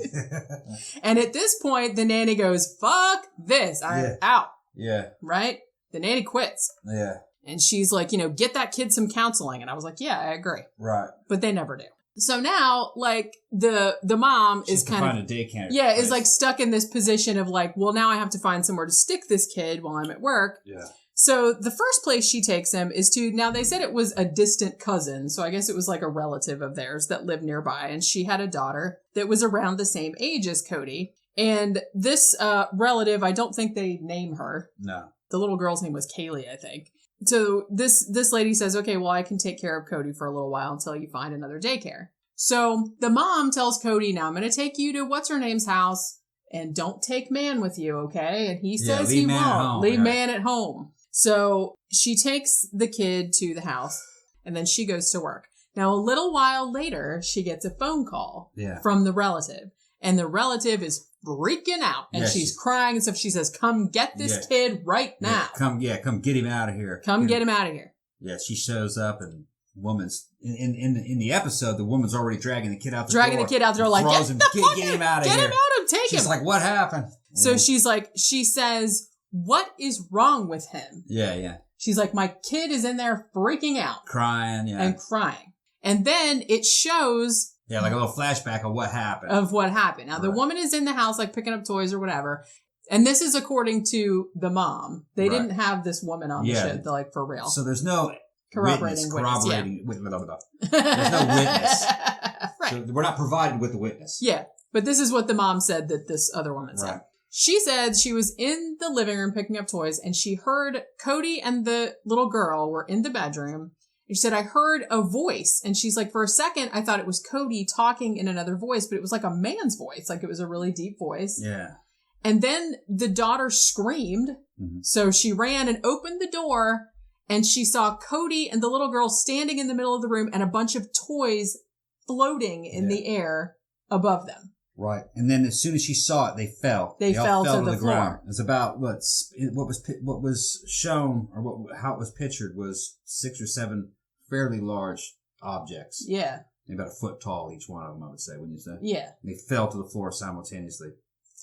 C: And at this point, the nanny goes, fuck this. I'm out.
D: Yeah.
C: Right? The nanny quits.
D: Yeah.
C: And she's like, get that kid some counseling. And I was like, yeah, I agree.
D: Right.
C: But they never do. So now, like, the mom is kind of...
D: find a daycare.
C: Yeah, is, like, stuck in this position of, like, well, now I have to find somewhere to stick this kid while I'm at work.
D: Yeah.
C: So the first place she takes him is to... Now, they said it was a distant cousin, so I guess it was, like, a relative of theirs that lived nearby. And she had a daughter that was around the same age as Cody. And this relative, I don't think they name her.
D: No.
C: The little girl's name was Kaylee, I think. So this lady says, okay, well, I can take care of Cody for a little while until you find another daycare. So the mom tells Cody, now I'm going to take you to what's-her-name's house and don't take man with you, okay? And he says he won't. Leave man at home. So she takes the kid to the house and then she goes to work. Now, a little while later, she gets a phone call from the relative. And the relative is freaking out. And she's crying and stuff. She says, come get this kid right now.
D: Come get him out of here.
C: Come get him out of here.
D: Yeah, she shows up and woman's in the episode, the woman's already dragging the kid out the door.
C: Dragging the kid out the door, like,
D: get him out of here.
C: Get him out of him, take him.
D: She's like, what happened?
C: So she says, what is wrong with him?
D: Yeah.
C: She's like, my kid is in there freaking out.
D: Crying, yeah.
C: And crying. And then it shows...
D: Yeah, like a little flashback of what happened. Now,
C: the woman is in the house, like, picking up toys or whatever. And this is according to the mom. They didn't have this woman on the show, like, for real.
D: So there's no...
C: Corroborating witness.
D: There's no witness.
C: Right.
D: So we're not provided with the witness.
C: Yeah. But this is what the mom said that this other woman said. She said she was in the living room picking up toys and she heard Cody and the little girl were in the bedroom. And she said, I heard a voice. And she's like, for a second, I thought it was Cody talking in another voice, but it was like a man's voice. Like it was a really deep voice.
D: Yeah.
C: And then the daughter screamed. Mm-hmm. So she ran and opened the door and she saw Cody and the little girl standing in the middle of the room and a bunch of toys floating in the air above them.
D: Right. And then as soon as she saw it, they fell.
C: They all fell to the floor.
D: Ground. It was about what was shown or how it was pictured was 6 or 7 fairly large objects.
C: Yeah.
D: About a foot tall, each one of them, I would say, wouldn't you say?
C: Yeah.
D: And they fell to the floor simultaneously.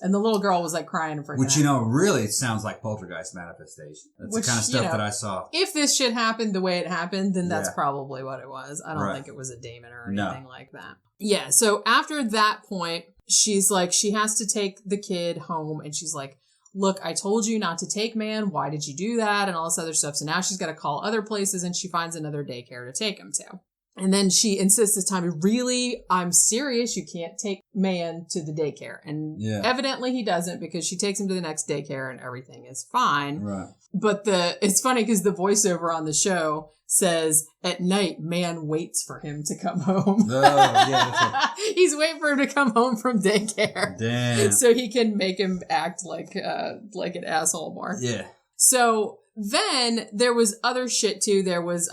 C: And the little girl was like crying and freaking out.
D: Which, really, it sounds like poltergeist manifestation. That's the kind of stuff that I saw.
C: If this shit happened the way it happened, then that's probably what it was. I don't think it was a demon or anything like that. Yeah, so after that point, she's like, she has to take the kid home, and she's like, look, I told you not to take man. Why did you do that? And all this other stuff. So now she's got to call other places, and she finds another daycare to take him to. And then she insists this time, really, I'm serious. You can't take man to the daycare. And evidently he doesn't because she takes him to the next daycare and everything is fine.
D: Right.
C: But it's funny because the voiceover on the show says at night, man waits for him to come home. Oh, yeah. That's right. He's waiting for him to come home from daycare.
D: Damn.
C: So he can make him act like an asshole more.
D: Yeah.
C: So then there was other shit too. There was,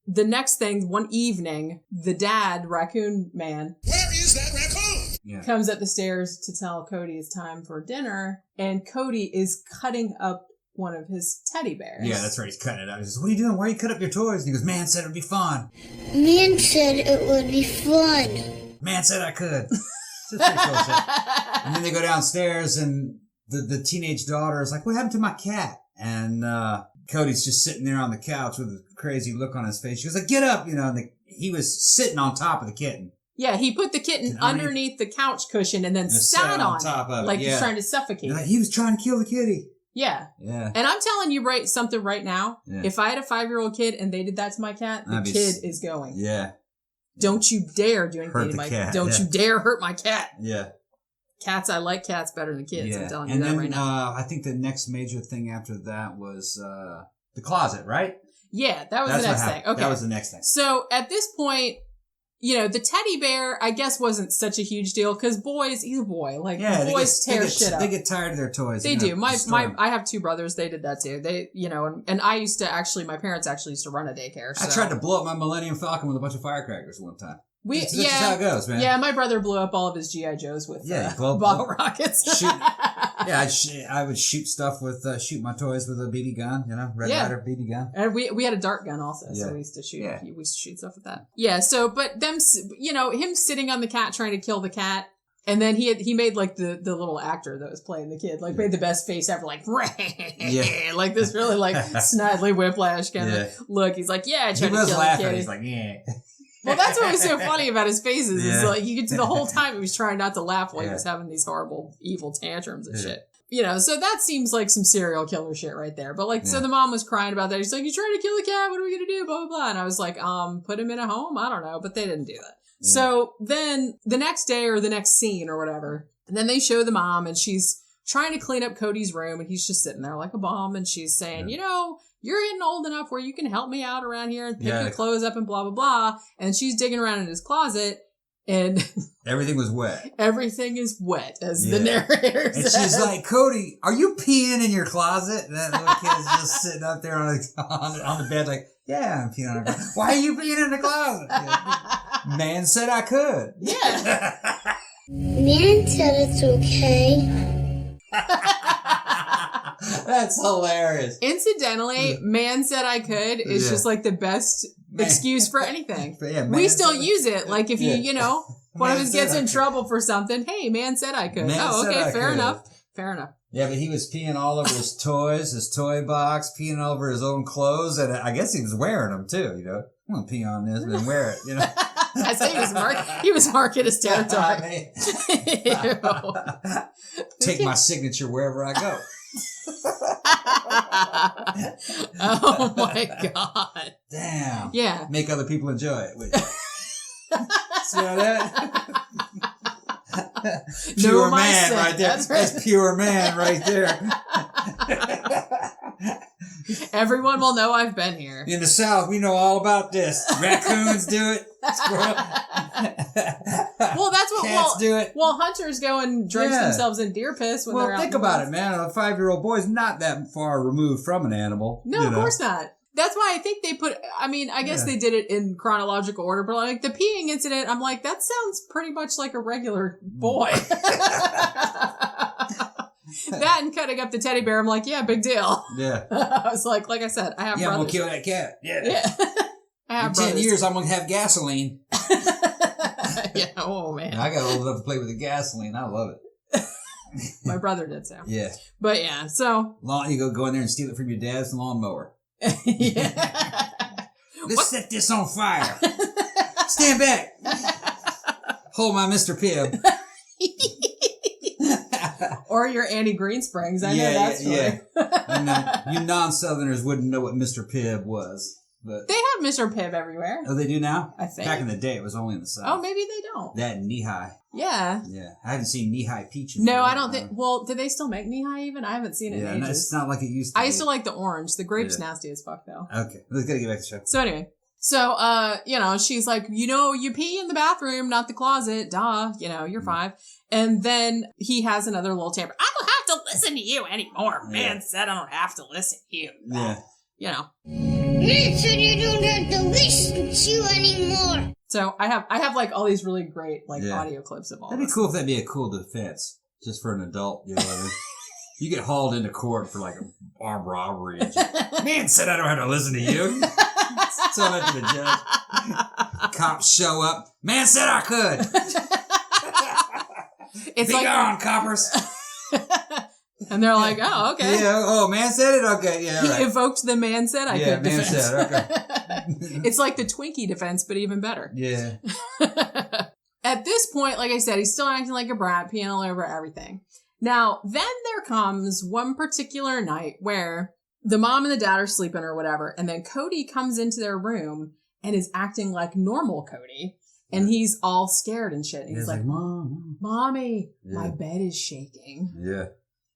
C: the next thing, one evening, the dad, Raccoon Man,
A: where is that raccoon?
C: Yeah. Comes up the stairs to tell Cody it's time for dinner, and Cody is cutting up one of his teddy bears.
D: Yeah, that's right. He's cutting it up. He says, what are you doing? Why are you cut up your toys? And he goes, man said it would be fun.
A: Man said it would be fun.
D: Man said I could. It's pretty cool shit. And then they go downstairs, and the teenage daughter is like, what happened to my cat? And Cody's just sitting there on the couch with a crazy look on his face. She goes like, get up, and he was sitting on top of the kitten.
C: Yeah, he put the kitten underneath the couch cushion and then sat on top of it. Like he's trying to suffocate it.
D: He was trying to kill the kitty.
C: Yeah.
D: Yeah.
C: And I'm telling you something right now. Yeah. If I had a 5-year-old kid and they did that to my cat, the kid is going.
D: Yeah.
C: Don't you dare do anything to my cat. Don't you dare hurt my cat.
D: Yeah.
C: Cats, I like cats better than kids.
D: Yeah.
C: I'm telling you that right now.
D: I think the next major thing after that was the closet, right?
C: Yeah, that was the next thing. Okay.
D: That was the next thing.
C: So at this point, the teddy bear, I guess, wasn't such a huge deal because he's a boy. Like, boys tear shit up.
D: They get tired of their toys.
C: They do. I have 2 brothers. They did that too. They, and I used to my parents actually used to run a daycare. So.
D: I tried to blow up my Millennium Falcon with a bunch of firecrackers one time. That's how it goes, man.
C: Yeah, my brother blew up all of his G.I. Joes with bottle rockets.
D: I would shoot stuff with, shoot my toys with a BB gun, Red Ryder BB gun.
C: And we had a dart gun also, so we used to shoot, we used to shoot stuff with that. Yeah, so, but them, him sitting on the cat trying to kill the cat, and then he made like the little actor that was playing the kid, like made the best face ever, like, like this really like snidely whiplash kind of look. He's like, I tried to kill the kid.
D: He's like, yeah.
C: Well, that's what was so funny about his faces. Is like you could see the whole time he was trying not to laugh while he was having these horrible, evil tantrums and shit. So that seems like some serial killer shit right there. But so the mom was crying about that. She's like, "You trying to kill the cat? What are we gonna do?" Blah blah blah. And I was like, put him in a home. I don't know, but they didn't do that. Yeah. So then the next day or the next scene or whatever, and then they show the mom and she's trying to clean up Cody's room and he's just sitting there like a bum and she's saying, you're getting old enough where you can help me out around here and pick your clothes up and blah, blah, blah. And she's digging around in his closet and
D: everything was wet.
C: Everything is wet, as the narrator says.
D: And she's like, Cody, are you peeing in your closet? And that little kid's just sitting up there on the bed like, yeah, I'm peeing on the closet. Why are you peeing in the closet? Man said I could.
C: Yeah.
A: Man said it's okay.
D: That's hilarious.
C: Incidentally, Man Said I Could is just like the best excuse for anything.
D: Yeah,
C: we still use it. Like if you know, one of us gets in trouble for something. Hey, man said I could. Okay, fair enough. Fair enough.
D: Yeah, but he was peeing all over his toys, his toy box, peeing all over his own clothes, and I guess he was wearing them too, you know. I'm going to pee on this and then wear it, you know.
C: I say he was marking his territory.
D: Take my signature wherever I go.
C: Oh my God.
D: Damn.
C: Yeah.
D: Make other people enjoy it. See how that? Pure man right there. That's pure man right there.
C: Everyone will know I've been here.
D: In the South, we know all about this. Raccoons do it.
C: Well, that's what
D: cats do it.
C: Well, hunters go and drench themselves in deer piss when they're out.
D: Well, think about it, man. A 5-year-old boy's not that far removed from an animal.
C: No, of course not. That's why I think they put, I mean, I guess they did it in chronological order, but like the peeing incident, I'm like, that sounds pretty much like a regular boy. That and cutting up the teddy bear, I'm like, yeah, big deal.
D: Yeah.
C: I was like I said, I have brothers.
D: I'm going to kill that cat. Yeah.
C: I have
D: in 10 years, I'm going to have gasoline.
C: Yeah, oh man.
D: I got old enough to play with the gasoline. I love it.
C: My brother did so.
D: Yeah.
C: But yeah, so.
D: You go in there and steal it from your dad's lawnmower.
C: Yeah.
D: Let's set this on fire. Stand back. Hold my Mr. Pibb.
C: Or your Annie Greensprings. I know that story.
D: Yeah. You non-Southerners wouldn't know what Mr. Pibb was. But
C: they have Mr. Pibb everywhere.
D: Oh, they do now?
C: I think.
D: Back in the day, it was only in the South.
C: Oh, maybe they don't.
D: That and knee-high.
C: Yeah.
D: Yeah. I haven't seen knee-high peach.
C: No, I don't think. Well, do they still make knee-high even? I haven't seen it in ages.
D: It's not like it used to
C: I used to like the orange. The grape's nasty as fuck, though.
D: Okay. Let's get back to the show.
C: So anyway. So, she's like, you pee in the bathroom, not the closet. Duh. You're 5. And then he has another little tamper. I don't have to listen to you anymore. Man said I don't have to listen to you.
D: Yeah.
A: Man said you don't have to listen to you anymore.
C: So I have like all these really great audio clips of all
D: That'd
C: this.
D: be cool if that'd be a cool defense. Just for an adult, you know what I mean? You get hauled into court for like an armed robbery. Man said I don't have to listen to you. Tell that to the judge. Cops show up. Man said I could.
C: It's
D: Be gone, coppers.
C: And they're like, oh, okay.
D: Yeah. Oh, man said it? Okay. Yeah.
C: He
D: right.
C: evoked the man said I could
D: man
C: defense.
D: said, okay.
C: It's like the Twinkie defense, but even better.
D: Yeah.
C: At this point, like I said, he's still acting like a brat, peeing all over everything. Now, then there comes one particular night where the mom and the dad are sleeping or whatever, and then Cody comes into their room and is acting like normal Cody, and he's all scared and shit. And he's like, Mommy, my bed is shaking.
D: Yeah.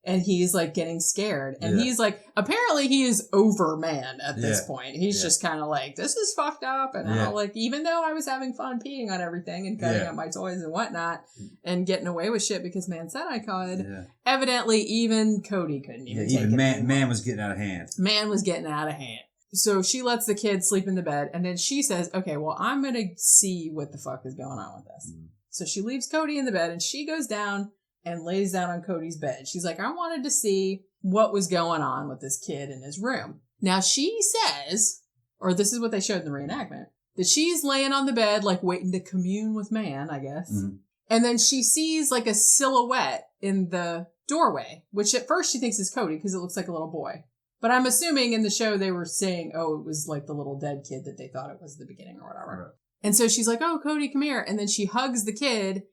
C: And he's like getting scared. And he's like, apparently he is over man at this point. He's just kind of like, this is fucked up. And I'm like, even though I was having fun peeing on everything and cutting up my toys and whatnot and getting away with shit because man said I could, evidently even Cody couldn't even take it.
D: Man was getting out of hand.
C: Man was getting out of hand. So she lets the kid sleep in the bed. And then she says, okay, well, I'm going to see what the fuck is going on with this. So she leaves Cody in the bed and she goes down and lays down on Cody's bed. She's like, I wanted to see what was going on with this kid in his room. Now she says, or this is what they showed in the reenactment, that she's laying on the bed, like waiting to commune with man, I guess. Mm-hmm. And then she sees like a silhouette in the doorway, which at first she thinks is Cody because it looks like a little boy. But I'm assuming in the show they were saying, oh, it was like the little dead kid that they thought it was at the beginning or whatever. Right. And so she's like, oh, Cody, come here. And then she hugs the kid.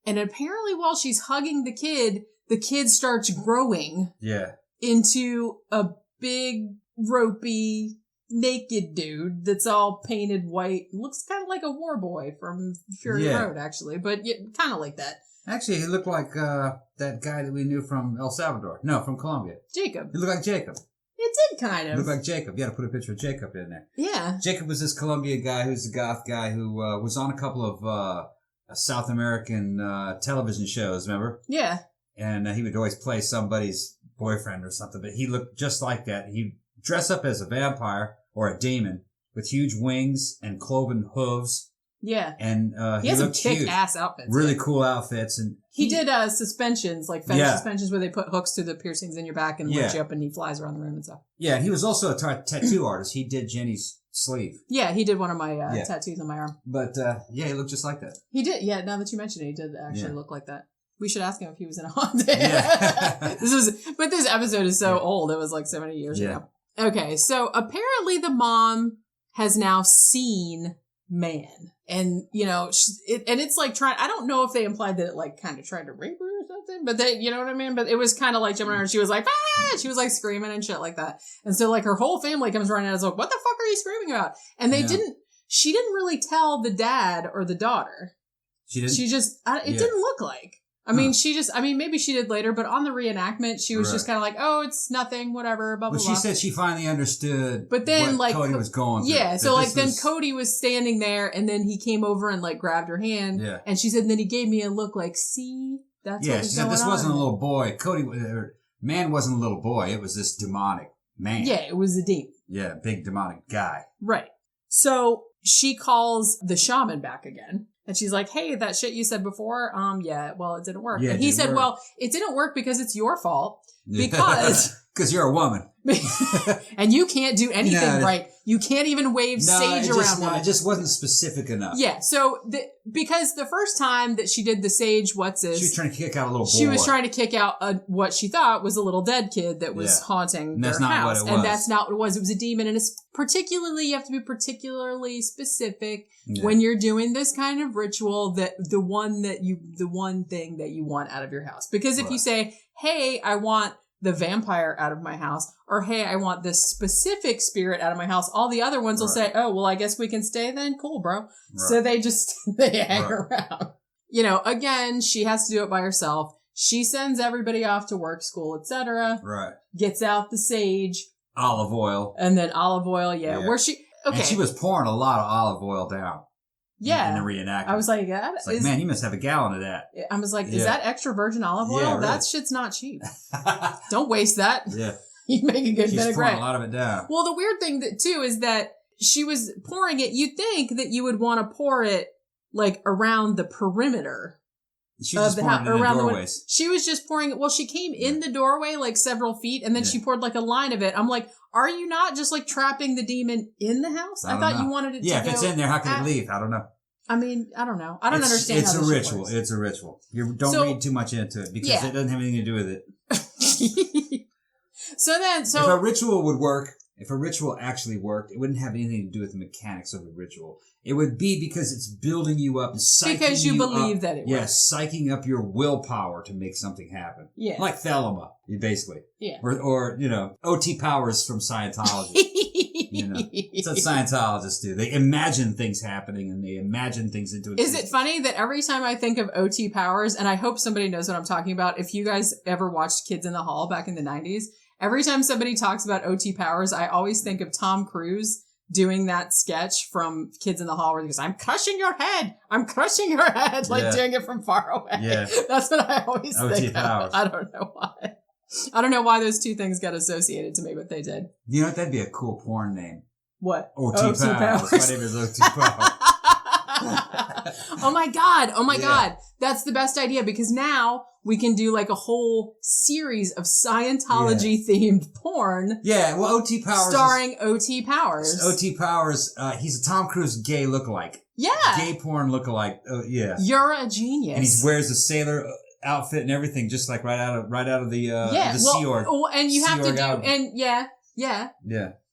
C: And apparently while she's hugging the kid starts growing into a big, ropey, naked dude that's all painted white. Looks kind of like a war boy from Fury Road, actually, but kind of like that.
D: Actually, he looked like that guy that we knew from El Salvador. No, from Colombia.
C: Jacob.
D: He looked like Jacob.
C: It did kind of.
D: Looked like Jacob. You got to put a picture of Jacob in there.
C: Yeah.
D: Jacob was this Colombia guy who's a goth guy who was on a couple of South American television shows, remember?
C: Yeah.
D: And he would always play somebody's boyfriend or something, but he looked just like that. He'd dress up as a vampire or a demon with huge wings and cloven hooves.
C: Yeah.
D: And
C: he has some kick-ass outfits.
D: Really cool outfits. And
C: he did suspensions, like fetish suspensions where they put hooks through the piercings in your back and lift you up and he flies around the room and stuff.
D: Yeah, and he was also a tattoo artist. He did Jenny's sleeve.
C: Yeah, he did one of my tattoos on my arm.
D: But, yeah, he looked just like that.
C: He did. Yeah, now that you mention it, he did actually look like that. We should ask him if he was in a haunted.
D: Yeah.
C: This episode is so old. It was like so many years ago. Okay, so apparently the mom has now seen Man. And, you know, it's like I don't know if they implied that it like kind of tried to rape her or something, but they, you know what I mean? But it was kind of like jumping around. She was like, ah! She was like screaming and shit like that. And so like her whole family comes running out and is like, what the fuck are you screaming about? And she didn't really tell the dad or the daughter. She didn't? She just, it didn't look like. I mean, maybe she did later, but on the reenactment, she was just kind of like, oh, it's nothing, whatever, blah, blah, blah.
D: She said she finally understood
C: but then,
D: what Cody was going through.
C: Yeah, so like then Cody was standing there, and then he came over and like grabbed her hand, and she said, and then he gave me a look like, see, that's what was
D: she said this wasn't a little boy. Man wasn't a little boy. It was this demonic man.
C: Yeah, it was a demon.
D: Yeah, big demonic guy.
C: Right. So she calls the shaman back again. And she's like, hey, that shit you said before, well, it didn't work.
D: Yeah,
C: and he said, well, it didn't work because it's your fault. Because
D: you're a woman.
C: And you can't do anything right. You can't even wave sage around.
D: No, it just wasn't specific enough.
C: Yeah. So because the first time that she did the sage, she
D: was trying to kick out a little boy.
C: She was trying to kick out what she thought was a little dead kid that was haunting their house. And that's not what it was. It was a demon. And it's you have to be particularly specific when you're doing this kind of ritual, that the one thing that you want out of your house. Because if you say, hey, I want the vampire out of my house, or hey, I want this specific spirit out of my house, all the other ones will say, oh, well, I guess we can stay then. Cool, bro. So they hang around. You know, again, she has to do it by herself. She sends everybody off to work, school, etc.
D: Right.
C: Gets out the sage.
D: Olive oil.
C: And then olive oil, where she... Okay.
D: And she was pouring a lot of olive oil down. In the reenactment.
C: I was like,
D: man, you must have a gallon of that.
C: I was like, is that extra virgin olive oil?
D: Yeah,
C: that shit's not cheap. Don't waste that.
D: Yeah.
C: You make a good
D: vinaigrette. She's pouring a lot of it down.
C: Well, the weird thing too is that she was pouring it. You'd think that you would want to pour it like around the perimeter.
D: She was just pouring it in the doorways.
C: She was just pouring it. Well, she came in the doorway like several feet, and then she poured like a line of it. I'm like, are you not just like trapping the demon in the house? I thought you wanted it to go.
D: Yeah, if it's in there, how can it leave? I don't know.
C: I mean, I don't know. I don't understand.
D: It's a ritual. It's a ritual. You don't read too much into it because it doesn't have anything to do with it. If a ritual would work, if a ritual actually worked, it wouldn't have anything to do with the mechanics of the ritual. It would be because it's building you up,
C: because you believe that it works.
D: Yes, psyching up your willpower to make something happen.
C: Yeah,
D: like Thelema, basically.
C: Yeah,
D: or OT Powers from Scientology. It's what Scientologists do. They imagine things happening and they imagine things into existence.
C: Is it funny that every time I think of OT Powers, and I hope somebody knows what I'm talking about, if you guys ever watched Kids in the Hall back in the 90s, every time somebody talks about OT Powers, I always think of Tom Cruise doing that sketch from Kids in the Hall where he goes, I'm crushing your head. I'm crushing your head. Like doing it from far away. Yeah. That's what I always think of. I don't know why. I don't know why those two things got associated to me, but they did.
D: You know what? That'd be a cool porn name.
C: What?
D: OT Powers. My name is OT Powers.
C: Oh my God. That's the best idea, because now we can do like a whole series of Scientology themed porn.
D: Yeah, well, OT Powers.
C: Starring OT Powers.
D: OT Powers, he's a Tom Cruise gay lookalike.
C: Yeah.
D: Gay porn lookalike. Yeah.
C: You're a genius.
D: And he wears a sailor outfit and everything, just like right out of the Sea Org.
C: And you have to do,
D: album.
C: and yeah.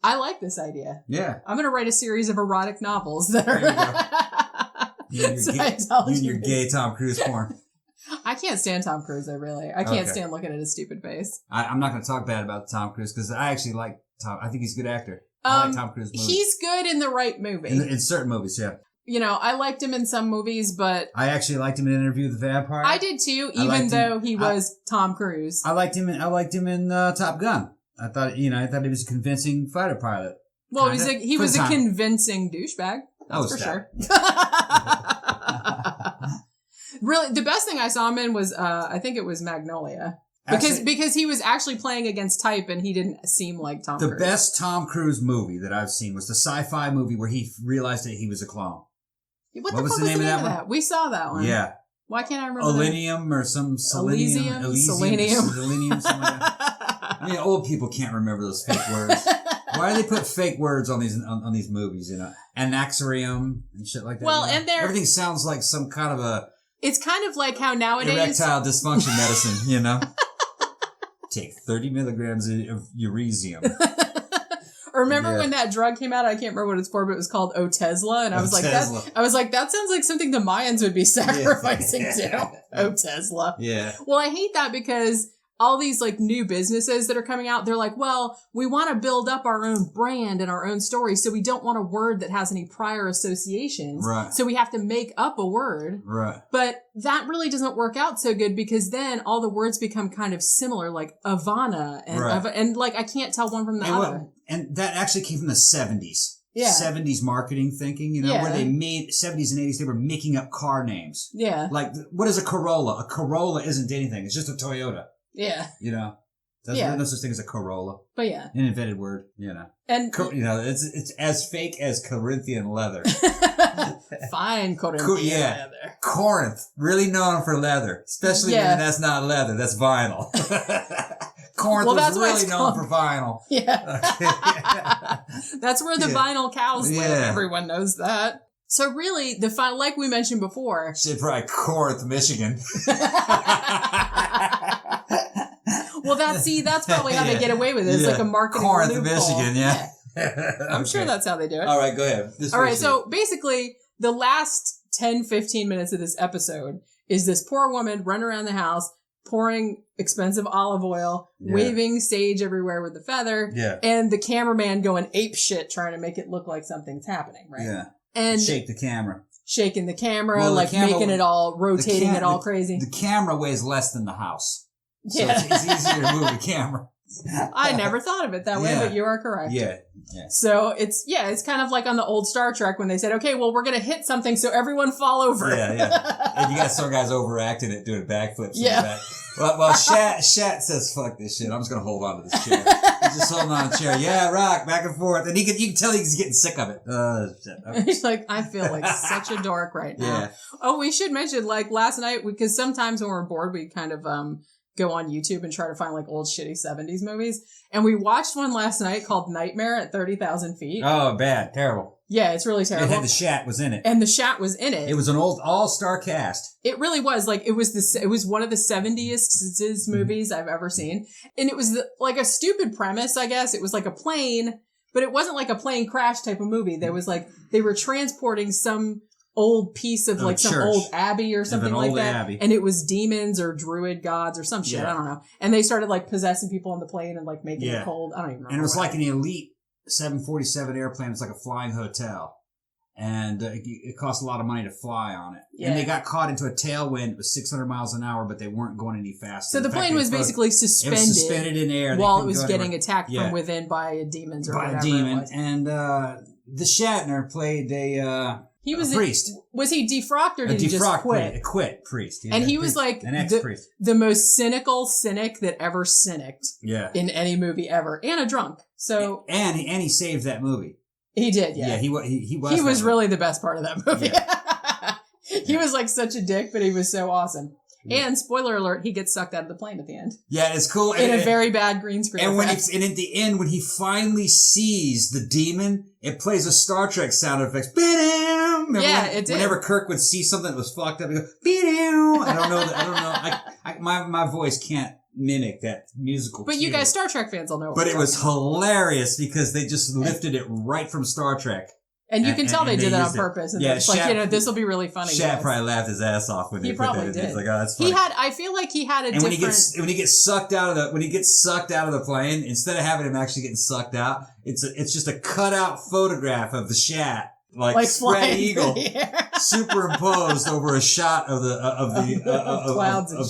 C: I like this idea.
D: Yeah.
C: I'm going to write a series of erotic novels that are
D: you and your gay Tom Cruise porn.
C: I can't stand Tom Cruise, I can't stand looking at his stupid face.
D: I'm not going to talk bad about Tom Cruise because I actually like Tom. I think he's a good actor. I like Tom Cruise movies.
C: He's good in the right movie.
D: In certain movies, yeah.
C: You know, I liked him in some movies, but...
D: I actually liked him in Interview with the Vampire.
C: I did too, even though he was Tom Cruise.
D: I liked him in Top Gun. I thought he was a convincing fighter pilot.
C: Well, he was a convincing douchebag. That's for sure. Really, the best thing I saw him in was, I think it was Magnolia. Because he was actually playing against type and he didn't seem like Tom Cruise.
D: The best Tom Cruise movie that I've seen was the sci-fi movie where he realized that he was a clone.
C: What the fuck was the name of that one? We saw that one.
D: Yeah.
C: Why can't I remember
D: Olenium or some selenium.
C: Selenium.
D: Something like that. I mean, old people can't remember those fake words. Why do they put fake words on these movies? You know, anaxarium and shit like that.
C: Well,
D: you know?
C: and they're
D: everything sounds like some kind of a.
C: It's kind of like how nowadays
D: erectile dysfunction medicine. You know, take 30 milligrams of uresium.
C: Remember when that drug came out? I can't remember what it's for, but it was called Otezla, and I was like, that sounds like something the Mayans would be sacrificing to. Otezla.
D: Yeah.
C: Well, I hate that because all these like new businesses that are coming out, they're like, well, we want to build up our own brand and our own story, so we don't want a word that has any prior associations.
D: Right.
C: So we have to make up a word.
D: Right.
C: But that really doesn't work out so good because then all the words become kind of similar, like Ivana and and like I can't tell one from the other.
D: And that actually came from the 70s.
C: Yeah.
D: 70s marketing thinking, you know, where they made 70s and 80s, they were making up car names.
C: Yeah.
D: Like, what is a Corolla? A Corolla isn't anything. It's just a Toyota.
C: Yeah.
D: You know? There's no such thing as a Corolla.
C: But yeah.
D: An invented word, you know.
C: And
D: you know, it's as fake as Corinthian leather.
C: Fine Corinthian leather.
D: Corinth, really known for leather. Especially when that's not leather, that's vinyl. Corinth was really known for vinyl.
C: Yeah.
D: Okay.
C: That's where the vinyl cows live. Everyone knows that. So really, like we mentioned before.
D: Shit, probably Corinth, Michigan.
C: Well, that's probably how they get away with it. It's like a marketing
D: Corinth,
C: loophole.
D: Michigan, yeah.
C: I'm sure that's how they do it.
D: All right, go ahead.
C: All right, so basically, the last 10, 15 minutes of this episode is this poor woman running around the house, pouring expensive olive oil, waving sage everywhere with the feather, and the cameraman going ape shit trying to make it look like something's happening, right?
D: Yeah.
C: And
D: shake the camera.
C: Shaking the camera, making it all, rotating it all crazy.
D: The camera weighs less than the house. So
C: Yeah.
D: it's easier to move the camera.
C: I never thought of it that way, but you are correct.
D: Yeah.
C: So it's kind of like on the old Star Trek when they said, okay, well, we're going to hit something so everyone fall over.
D: Yeah. And you got some guys overacting it, doing backflips in the back. Well, Shat says, fuck this shit. I'm just going to hold on to this chair. He's just holding on to the chair. Yeah, rock, back and forth. And you can tell he's getting sick of it. Shit. Okay.
C: He's like, I feel like such a dork right now.
D: Yeah.
C: Oh, we should mention, like, last night, because sometimes when we're bored, we kind of go on YouTube and try to find, like, old shitty 70s movies. And we watched one last night called Nightmare at 30,000 Feet.
D: Oh, bad. Terrible.
C: Yeah, it's really terrible.
D: It had the Shat was in it.
C: And the Shat was in it.
D: It was an old all-star cast.
C: It really was. Like, it was one of the 70th movies I've ever seen. And it was like a stupid premise, I guess. It was like a plane, but it wasn't like a plane crash type of movie. There was like, they were transporting some old piece of like some old abbey or something like that. Abbey. And it was demons or druid gods or some shit. I don't know. And they started like possessing people on the plane and like making it cold. I don't even remember.
D: And it was like an elite 747 airplane. It's like a flying hotel. And it cost a lot of money to fly on it. Yeah. And they got caught into a tailwind. It was 600 miles an hour, but they weren't going any faster.
C: So the plane was basically suspended.
D: It was suspended in air.
C: While it was getting attacked from within by demons or whatever. By a demon.
D: And the Shatner played a priest.
C: Was he defrocked or did he just quit?
D: A quit priest.
C: And he was like
D: an ex-priest.
C: The most cynical cynic that ever cynicked in any movie ever. And a drunk. So
D: and he saved that movie.
C: He did, yeah.
D: Yeah, he was.
C: He was really the best part of that movie. Yeah. He was like such a dick, but he was so awesome. Yeah. And spoiler alert, he gets sucked out of the plane at the end.
D: Yeah, it's cool.
C: In a very bad green screen.
D: And and at the end, when he finally sees the demon, it plays a Star Trek sound effects.
C: It did.
D: Whenever Kirk would see something that was fucked up, he goes, I don't know. My voice can't mimic that musical.
C: But you guys, Star Trek fans will know.
D: But it was hilarious because they just lifted it right from Star Trek.
C: And you can tell they did that on purpose. And it's like, this will be really funny.
D: Shat probably laughed his ass off when they put that in. He probably did. It's like, oh, that's funny.
C: I feel like he had a different...
D: when he gets sucked out of the plane, instead of having him actually getting sucked out, it's just a cutout photograph of the Shat. Like spread eagle, superimposed over a shot of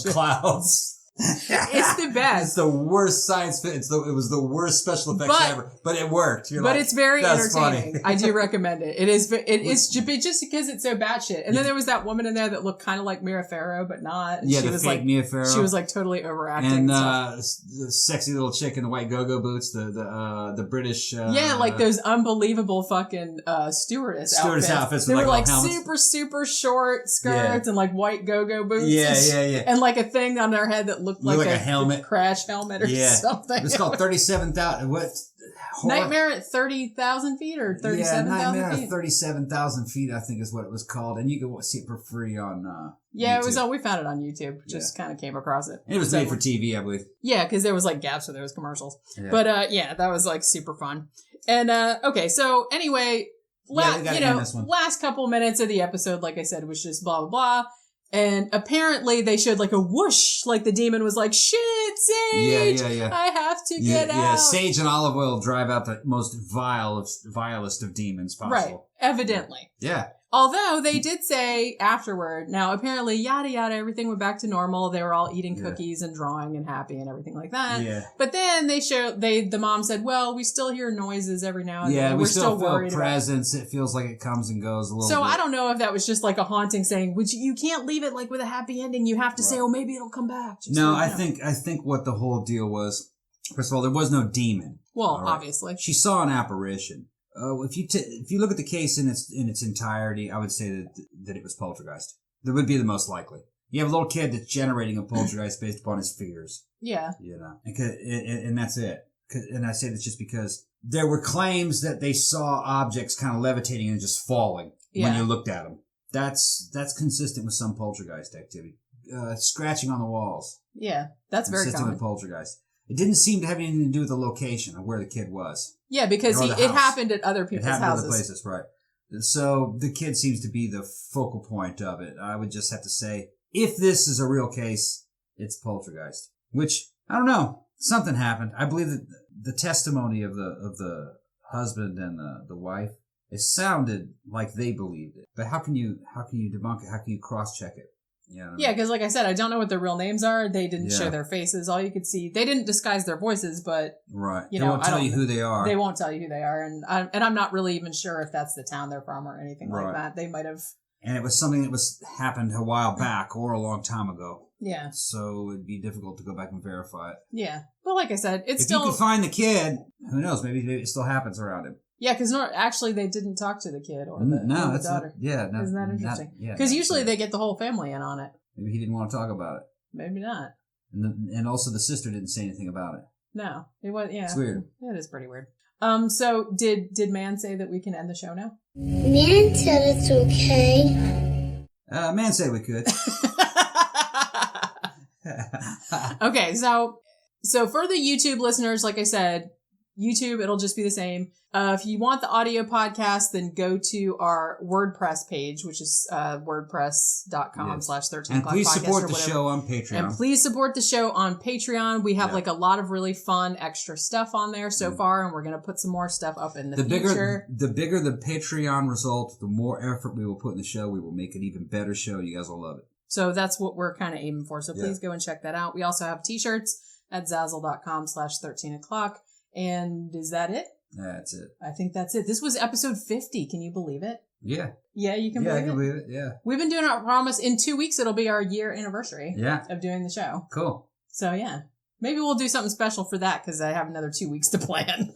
D: clouds.
C: It's the best.
D: It's the worst science fiction. It was the worst special effects ever, but it worked.
C: It's very entertaining. I do recommend it. It is just because it's so batshit. And then there was that woman in there that looked kind of like Mia Farrow, but not. And
D: she was fake Mia Farrow.
C: She was like totally overacting.
D: And the sexy little chick in the white go-go boots, the British.
C: Like those unbelievable fucking stewardess outfits. They were like super super short skirts and like white go-go boots.
D: Yeah.
C: And like a thing on their head that looked like
D: a helmet.
C: Crash helmet or something.
D: It was called 37,000. What?
C: Nightmare at 30,000 feet or 37,000
D: Nightmare
C: feet?
D: at 37,000 feet, I think is what it was called. And you can see it for free on
C: Yeah,
D: YouTube.
C: it was. We found it on YouTube. Just kind of came across it.
D: It was made for TV, I believe.
C: Yeah, because there was like gaps where there was commercials.
D: Yeah.
C: But that was like super fun. And okay, so anyway, last couple minutes of the episode, like I said, was just blah blah blah. And apparently they showed like a whoosh, like the demon was like, shit, Sage!
D: Yeah.
C: I have to get out.
D: Yeah, Sage and Olive Oil drive out the most vilest of demons possible.
C: Right, evidently.
D: Yeah.
C: Although they did say afterward, now apparently yada yada, everything went back to normal. They were all eating cookies and drawing and happy and everything like that.
D: Yeah.
C: But then the mom said, well, we still hear noises every now and then.
D: Yeah,
C: We're
D: we still feel
C: worried
D: presence. It feels like it comes and goes a little bit.
C: So I don't know if that was just like a haunting saying, which you can't leave it like with a happy ending. You have to say, oh, maybe it'll come back.
D: I think what the whole deal was, first of all, there was no demon.
C: Well, obviously.
D: She saw an apparition. If you look at the case in its entirety, I would say that it was poltergeist. That would be the most likely. You have a little kid that's generating a poltergeist based upon his fears.
C: Yeah.
D: And that's it. And I say this just because there were claims that they saw objects kind of levitating and just falling when you looked at them. That's consistent with some poltergeist activity. Scratching on the walls.
C: Yeah, that's very common.
D: With poltergeist. It didn't seem to have anything to do with the location of where the kid was.
C: Yeah, because it happened at other people's houses. It happened at other
D: places, right. So the kid seems to be the focal point of it. I would just have to say, if this is a real case, it's poltergeist. Which, I don't know. Something happened. I believe that the testimony of the husband and the wife, it sounded like they believed it. But how can you debunk it? How can you cross-check it? Yeah,
C: because like I said, I don't know what their real names are. They didn't show their faces. All you could see, they didn't disguise their voices, but
D: they won't tell you who they are.
C: They won't tell you who they are, and I'm not really even sure if that's the town they're from or anything like that. They might have.
D: And it was something that happened a while back or a long time ago.
C: Yeah.
D: So it'd be difficult to go back and verify it.
C: Yeah, but like I said, if
D: you can find the kid, who knows? Maybe it still happens around him.
C: Yeah, because actually they didn't talk to the kid or the daughter. Isn't that interesting? Because usually they get the whole family in on it.
D: Maybe he didn't want to talk about it.
C: Maybe not.
D: And also the sister didn't say anything about it.
C: No, it was. Yeah,
D: it's weird.
C: It is pretty weird. So did Man say that we can end the show now?
A: Man said it's okay.
D: Man said we could.
C: Okay, so for the YouTube listeners, like I said, YouTube, it'll just be the same. If you want the audio podcast, then go to our WordPress page, which is wordpress.com/13
D: And please support the show on Patreon.
C: And please support the show on Patreon. We have like a lot of really fun extra stuff on there so far, and we're going to put some more stuff up in the future.
D: The bigger the Patreon result, the more effort we will put in the show. We will make an even better show. You guys will love it.
C: So that's what we're kind of aiming for. So please go and check that out. We also have t-shirts at Zazzle.com/13 And is that it?
D: That's it.
C: I think that's it. This was episode 50. Can you believe it?
D: Yeah.
C: Yeah, you can believe it?
D: Yeah, I can believe it. Yeah.
C: We've been doing it for almost, in 2 weeks, it'll be our year anniversary of doing the show.
D: Cool.
C: So, yeah. Maybe we'll do something special for that because I have another 2 weeks to plan.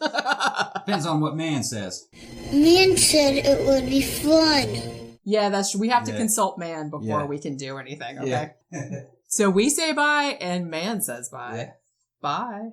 D: Depends on what Man says.
A: Man said it would be fun.
C: Yeah, that's true. We have to consult Man before we can do anything, okay? Yeah. So we say bye and Man says bye. Yeah. Bye.